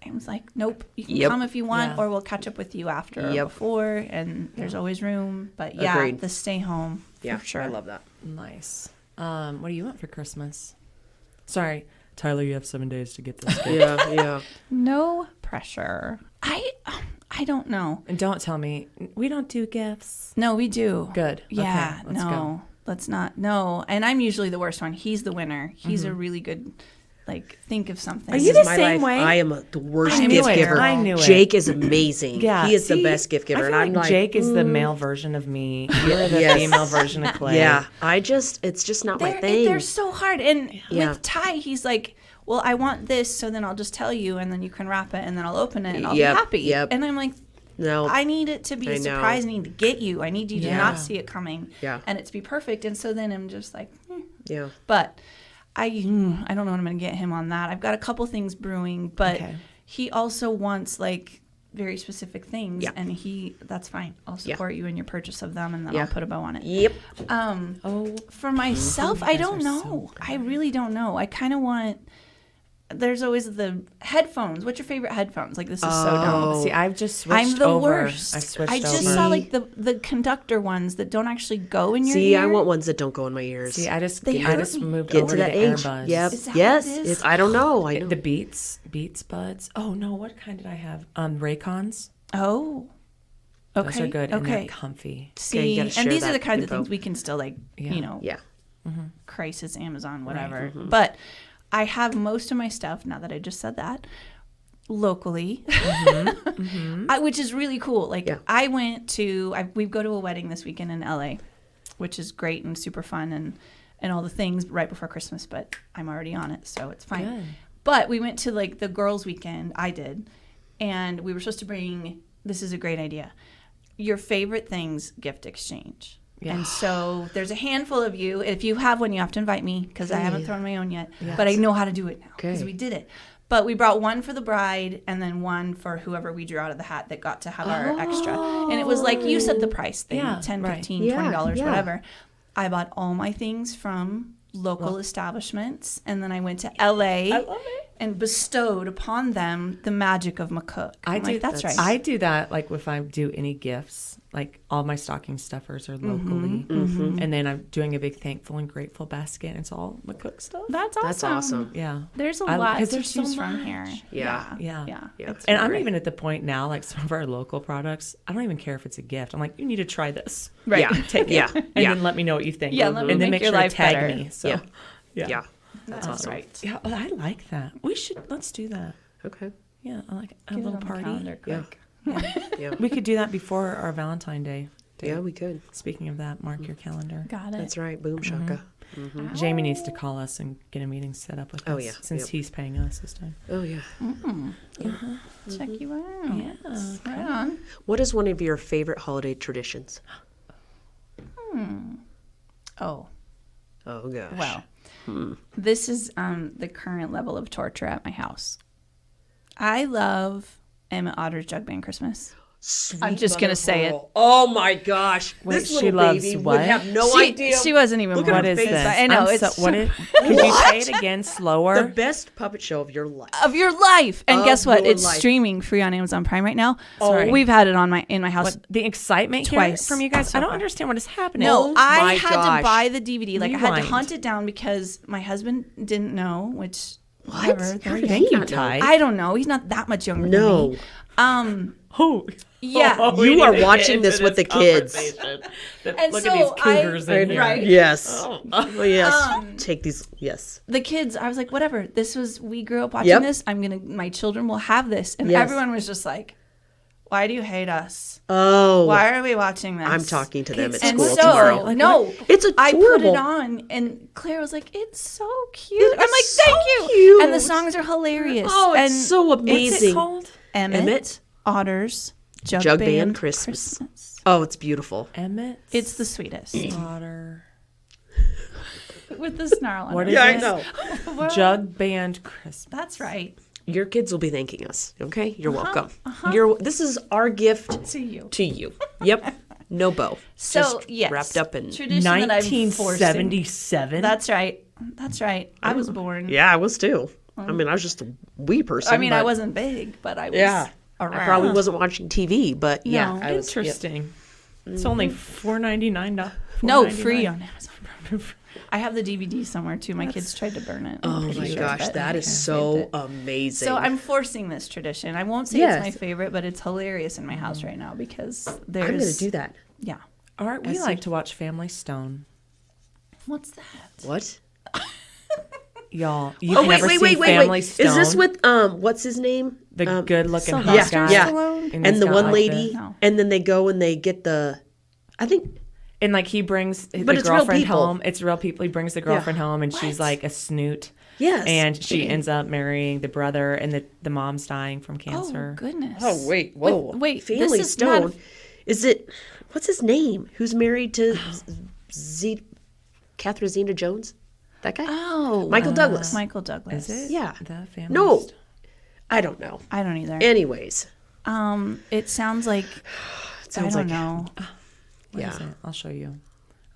I was like, nope, you can Yep. come if you want, Yeah. or we'll catch up with you after or Yep. before. And there's always room. But yeah, Agreed. the stay home Yeah, for sure. I love that. Nice. What do you want for Christmas? Sorry, Tyler, you have 7 days to get this. Yeah. No pressure. I don't know. And don't tell me we don't do gifts. No, we do. Good. Yeah. Okay, let's no. go. Let's not. No. And I'm usually the worst one. He's the winner. He's Mm-hmm. a really good. Like, think of something. Are This you is the my same life. way? I am the worst I knew gift it. giver. I knew it. Jake is amazing. Yeah, He is the see, best gift giver. I feel And I'm like like, Jake is the male version of me. You're the Yes. female version of Clay. yeah, it's just not my thing. They're so hard. And Yeah. with Ty, he's like, well, I want this, so then I'll just tell you, and then you can wrap it, and then I'll open it, and I'll Yep, be happy. yep. And I'm like, No. I need it to be a surprise. I need to get you. I need you to not see it coming. Yeah. And it to be perfect. And so then I'm just like, Yeah. But I don't know when I'm going to get him on that. I've got a couple things brewing, but he also wants like very specific things, and that's fine. I'll support you in your purchase of them, and then I'll put a bow on it. Yep. For myself, I don't know. I really don't know. I kind of want. There's always the headphones. What's your favorite headphones? Like, this is so dumb. See, I've just switched I'm the over. worst. I've switched I just over. saw like the conductor ones that don't actually go in your See, ear. I want ones that don't go in my ears. See, I just They hurt moved Get over to that the age. earbuds. Yep. Is that Yes. what it is? I don't know. I know. The Beats buds. Oh no, what kind did I have? Raycons. Oh. Okay. Those are good and Okay. they're comfy. See, gotta share and these are that the kinds info. of things we can still like, Yeah. crisis, Amazon, whatever. But I have most of my stuff, now that I just said that, locally, which is really cool. Like I went to, we go to a wedding this weekend in LA, which is great and super fun and all the things right before Christmas, but I'm already on it, so it's fine. Good. But we went to like the girls' weekend, I did, and we were supposed to bring, this is a great idea, your favorite things gift exchange. Yeah. And so there's a handful of you. If you have one, you have to invite me because I haven't thrown my own yet. Yes. But I know how to do it now because we did it. But we brought one for the bride and then one for whoever we drew out of the hat that got to have our extra. And it was like, you said the price thing, $10, $15, $20, whatever. I bought all my things from local establishments. And then I went to LA and bestowed upon them the magic of McCook. That's right. I do that like if I do any gifts. Like all my stocking stuffers are locally. And then I'm doing a big thankful and grateful basket. And it's all McCook stuff. That's awesome. That's awesome. Yeah. There's a lot to there's choose so from here. Yeah. And I'm even at the point now, like some of our local products, I don't even care if it's a gift. I'm like, you need to try this. Right. Yeah. Take it. And then let me know what you think. Yeah, let me and then make make your sure to life tag better. me. So Yeah. That's awesome. Right. Yeah, I like that. Let's do that. Okay. Yeah, I like a Get it little on the party. calendar quick. Yeah. We could do that before our Valentine Day. Yeah, we could. Speaking of that, mark your calendar. Got it. That's right. Boom shaka. Jamie needs to call us and get a meeting set up with us. Oh, yeah. Since he's paying us this time. Oh yeah. Check you out. Yeah. Right on. What is one of your favorite holiday traditions? Oh, Oh gosh. well. This is the current level of torture at my house. I love Emmett Otter's Jug Band Christmas. Sweet I'm just gonna say it. Oh my gosh. Wait, this she little loves baby what? would have no she, idea. She wasn't even Look at born. her What is face. this? I know, I'm it's what could you say it again slower? The best puppet show of your life. of your life. And Of guess what? your It's life. streaming free on Amazon Prime right now. Sorry. We've had it on in my house. What, the excitement here Twice from you guys? so I don't far. understand what is happening. No, Oh I my had gosh. to buy the DVD. Like I had to Rewind. hunt it down because my husband didn't know, which whatever. How did Thank he you, not know? Ty. I don't know. He's not that much younger No. than me. Oh. Yeah. You are watching this with the kids. And Look so at these cougars in here. right? Yes. Oh, yes. Take these. Yes. The kids, I was like, whatever. We grew up watching this. My children will have this. And Yes. everyone was just like, why do you hate us? Oh. Why are we watching this? I'm talking to them at And school so, tomorrow. no, It's I put adorable. it on, and Claire was like, "It's so cute." It I'm like, is "Thank so you." cute. And the songs are hilarious. Oh, it's and so amazing. What's it called? Emmett Otter's Jug Band Christmas. Oh, it's beautiful. Emmett. It's the sweetest Otter. with the snarl on What it. is Yeah, I it? know. Well, Jug Band Christmas. That's right. Your kids will be thanking us. Okay, you're welcome. uh-huh. This is our gift To you. to you. Yep, no bow. So Just yes, wrapped up in. tradition that I'm forcing. 1977. That's right. That's right. I was born. Yeah, I was too. I mean, I was just a wee person. I mean, I but- wasn't big, but I was. Yeah, around. I probably wasn't watching TV, but yeah, No. I was. Yep. Interesting. It's only $4.99. No, free on Amazon. I have the DVD somewhere too. My kids tried to burn it. Oh I'm my pretty gosh, but that is I so saved it. amazing. So I'm forcing this tradition. I won't say Yes. it's my favorite, but it's hilarious in my house right now because there's. I'm going to do that. Yeah. Art, we like to watch Family Stone. What's that? What? Y'all, you've Oh wait, never wait, seen wait, wait, Family wait. Stone? Is this with what's his name? the good-looking hot Yeah, guy? yeah. Stallone? And the got, one like, lady, No. and then they go and they get the. I think. And like he brings the But it's real girlfriend people. home. It's real people. He brings the girlfriend home, and she's What? like a snoot. Yes. And she ends up marrying the brother, and the mom's dying from cancer. Oh, goodness. Oh, wait. Whoa. Wait, Family this is Stone. not- Is it, what's his name? Who's married to Catherine Zeta-Jones? That guy? Oh. Michael Douglas. Michael Douglas. Is it? Yeah. The family. No. I don't know. I don't either. Anyways. It sounds like, sounds I don't like- know. What Yeah. is it? I'll show you.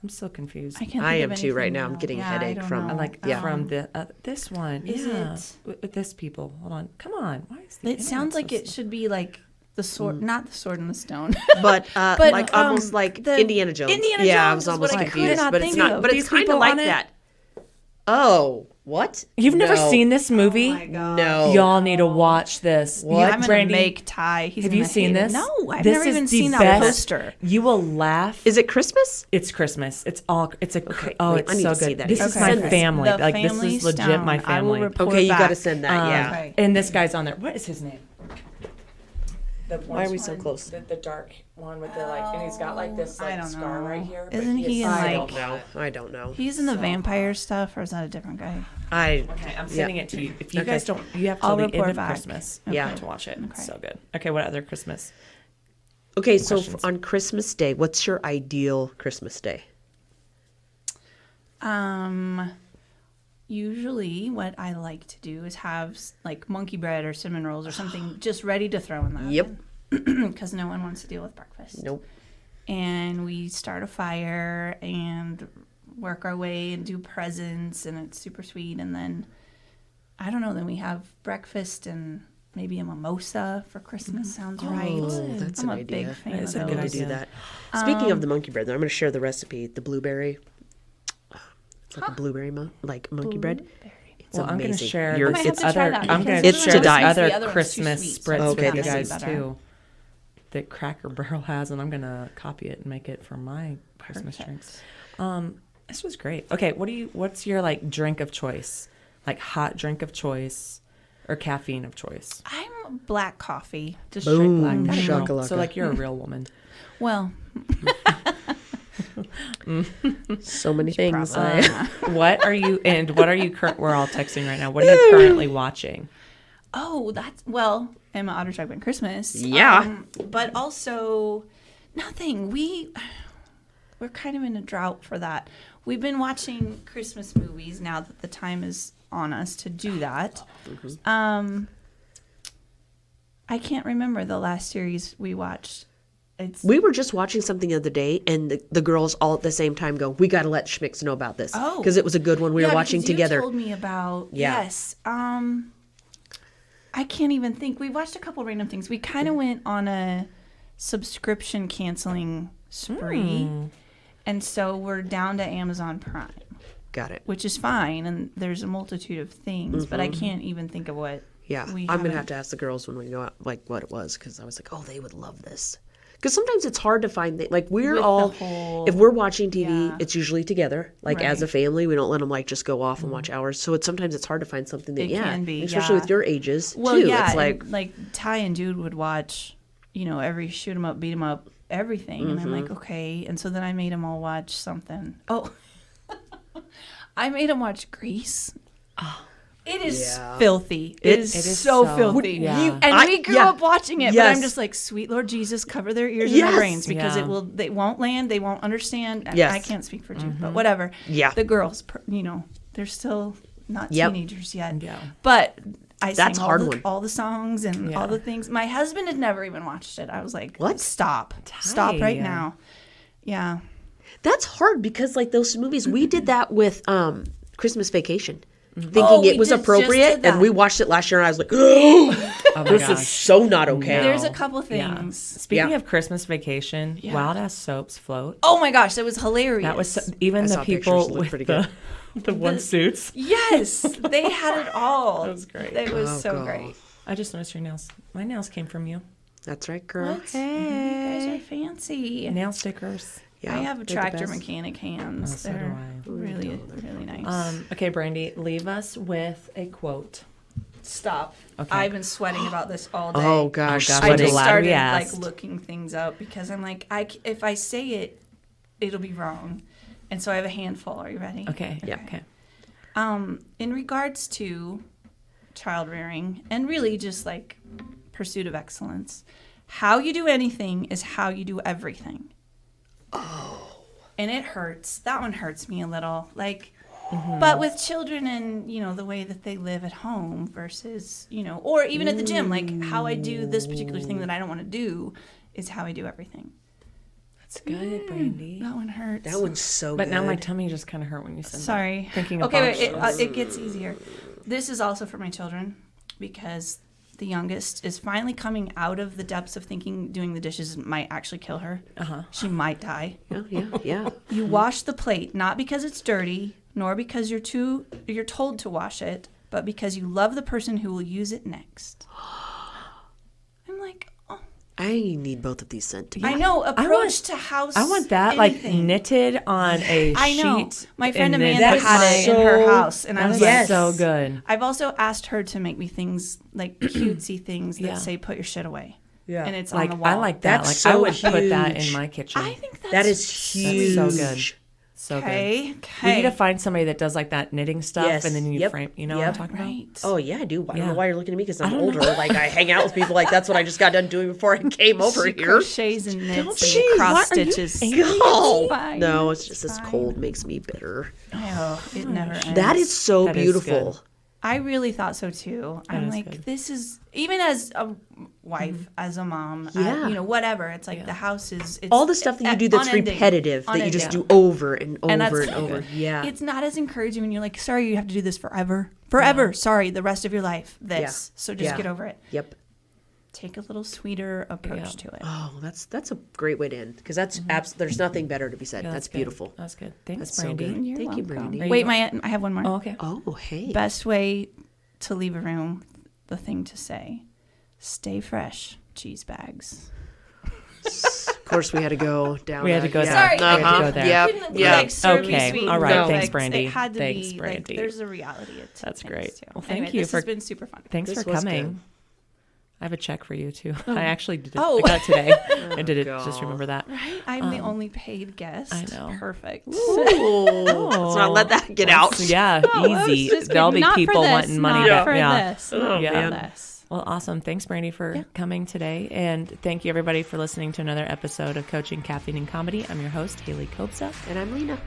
I'm so confused. I can't think I of am too right anything now. I'm now. getting a Yeah, I headache don't from know. From this one. Is yeah. it- With this people. Hold on. Come on. Why is the It sounds like internet it so should be like the sword, not the sword and the stone. But, But, like almost like the Indiana Jones. Indiana yeah, I Jones was is almost what I could confused, not but it's think not. of. But These it's kind of people like on it- that. Oh, what? You've never No. seen this movie? No. Y'all need to watch this. What? I'm gonna Brandi, make Ty. He's have you gonna seen hate it. this? No, I've This never is even the seen that best. poster. You will laugh. Is it Christmas? It's Christmas. It's all. It's a. Okay, Oh, wait, it's I need so to see good. that. This is Okay. my Okay. family. The Like this Family is legit Stone. my I will family. report Okay, you got to back. send that. Yeah. Okay. And this guy's on there. What is his name? Why are we so close? The dark one with the and he's got like this I don't scar know. right here. but Isn't he in, I like- don't know. I don't know. He's in the vampire stuff, or is that a different guy? Okay, I'm sending it to you. If you Okay. guys don't, you have I'll till the end report of back. Christmas Yeah. to watch it. It's Okay. so good. Okay, what other Christmas? Okay, so Questions? on Christmas Day, what's your ideal Christmas Day? Usually what I like to do is have like monkey bread or cinnamon rolls or something just ready to throw in the Yep. oven. Because no one wants to deal with breakfast. Nope. And we start a fire and work our way and do presents, and it's super sweet. And then, I don't know, then we have breakfast and maybe a mimosa for Christmas. Sounds right. Oh, that's I'm an a idea. big fan That is of a I'm good going those. to do idea. that. Speaking of the monkey bread, though, I'm going to share the recipe. The blueberry. It's like a blueberry monkey bread. It's Well, I'm going to amazing. share. You're- I might it's have to try other. that I'm because going to It's share to die. this other The other one's too Christmas sweet, so spreads it's with Okay, you this guys is better. too. That Cracker Barrel has, and I'm going to copy it and make it for my Christmas drinks. This was great. Okay, what's your like drink of choice? Like hot drink of choice or caffeine of choice? I'm black coffee. Just Boom, straight black. shakalaka. So like you're a real woman. Well, So many things. probably. What are you we're all texting right now. What are you currently watching? Oh, that's well, Emma Otter Talk on Christmas. Yeah. But also nothing. We're kind of in a drought for that. We've been watching Christmas movies now that the time is on us to do that. I can't remember the last series we watched. We were just watching something the other day, and the girls all at the same time go, "We got to let Schmicks know about this." Oh. Because it was a good one. We were watching because together. You told me about Yeah. yes. I can't even think. We watched a couple random things. We kind of went on a subscription canceling spree, and so we're down to Amazon Prime, Got it. which is fine. And there's a multitude of things, but I can't even think of what. Yeah. we I'm going to haven't- have to ask the girls when we go out, like, what it was, because I was like, oh, they would love this. Because sometimes it's hard to find like we're With the all whole- if we're watching TV, Yeah. it's usually together. Like as a Right. family, we don't let them like just go off and watch hours. So sometimes it's hard to find something that It can be, especially yeah. with your ages Well, too. yeah, It's and, like Ty and Dude would watch, every shoot 'em up, beat 'em up, everything, and I'm like, okay. And so then I made them all watch something. Oh, I made them watch Grease. It is Yeah. filthy. It is so filthy. yeah. And we grew up watching it, but Yes. I'm just like, sweet Lord Jesus, cover their ears and their Yes. brains because Yeah. they won't land, they won't understand. Yes. I can't speak for Jude, but whatever. Yeah. The girls, they're still not Yep. teenagers yet. Yeah. But I That's sang a hard one. all the songs and Yeah. all the things. My husband had never even watched it. I was like, What? Stop right Ty. now. Yeah. that's hard because like those movies, we did that with Christmas Vacation. Thinking Oh, we it was just appropriate, did that. and we watched it last year, and I was like, "Oh, Oh my this gosh. is so not okay." There's a couple things. Yeah. Speaking Yeah. of Christmas Vacation, Yeah. Wild Ass Soaps float. Oh my gosh, that was hilarious. That was even I the saw people pictures, looked with pretty the good. the one suits. Yes, they had it all. That was great. It was Oh, so God. great. I just noticed your nails. My nails came from you. That's right, girl. What? You guys are fancy. Nail stickers. Yeah, I have they're the tractor best. mechanic hands. Oh, so do They're I. really, really nice. Okay, Brandi, leave us with a quote. Stop. Okay. I've been sweating about this all day. Oh gosh, Oh, gosh, I I'm sweating. just glad we started asked. looking things up because I'm like, if I say it, it'll be wrong, and so I have a handful. Are you ready? Okay. Yeah. Okay. In regards to child rearing and really just like pursuit of excellence, how you do anything is how you do everything. Oh. And it hurts. That one hurts me a little. Like, but with children and, you know, the way that they live at home versus, you know, or even at the gym, like how I do this particular thing that I don't want to do is how I do everything. That's good, Brandi. That one hurts. That one's so But good. now my tummy just kind of hurt when you said Sorry. that. Thinking about okay, wait, it gets easier. This is also for my children because the youngest is finally coming out of the depths of thinking doing the dishes might actually kill her. She might die. Yeah. You wash the plate not because it's dirty, nor because you're told to wash it, but because you love the person who will use it next. I'm like, oh. I need both of these sent to me. I know. Approach to house. I want that anything. like knitted on a I know. sheet. My friend and then Amanda put had it in her house, and I was like, so good. I've also asked her to make me things like cutesy things that say "put your shit away." Yeah. And it's Like on the wall. I like that. That's Like so I would put that huge. in my kitchen. I think That is huge. That's so good. So good. Okay. We need to find somebody that does like that knitting stuff, Yes. and then you Yep. frame. You know Yep. what I'm talking Right. about? Oh, yeah, I do. I don't Yeah. know why you're looking at me because I'm don't older. know. Like, I hang out with people like that's what I just got done doing before I came over She here. crochets and knits she? and cross Why are you stitches. angry? Oh, fine. no, it's just this fine. cold makes me bitter. Oh, it never ends. That is so That is beautiful. good. I really thought so too. I'm is like, good. this is even as a wife, as a mom, Yeah. you know, whatever. It's like the house is it's All the stuff that you do that's unending, repetitive, that you just unending. do over and over And and, that's over. Yeah. It's not as encouraging when you're like, sorry, you have to do this forever. Forever. Sorry, the rest of your life. This. Yeah. So just Yeah. get over it. Yep. Take a little sweeter approach to it. Oh, that's a great way to end because that's there's nothing better to be said. Yeah, that's good. beautiful. That's good. Thanks, That's so Brandi. good. You're Thank you, welcome. Brandi. Wait, I have one more. Oh, okay. Oh, hey. Best way to leave a room, the thing to say, stay fresh, cheese bags. Of course, we had to go down. We had to go yeah. there. Sorry, We had to Uh-huh. go there. Yeah. Couldn't, Yeah. like, serve me Okay. sweet All right. and Thanks, perfect. Brandi. It had to Thanks, be, like, Brandi. there's a reality to That's things, great. too. Well, thank Anyway, you this for- has been super fun. Thanks This for was coming. good. I have a check for you too. I actually did it. Oh. I got it today. I did it. God. Just remember that. Right? I'm the only paid guest. I know. Perfect. Oh, let's not let that get out. Yeah, Oh, I was easy. just There'll be kidding. Not for people this, wanting money not back. for Yeah. this. Oh, Yeah. man. This. Well, awesome. Thanks, Brandi, for coming today. And thank you, everybody, for listening to another episode of Coaching Caffeine and Comedy. I'm your host, Hayley Kobza. And I'm Lena.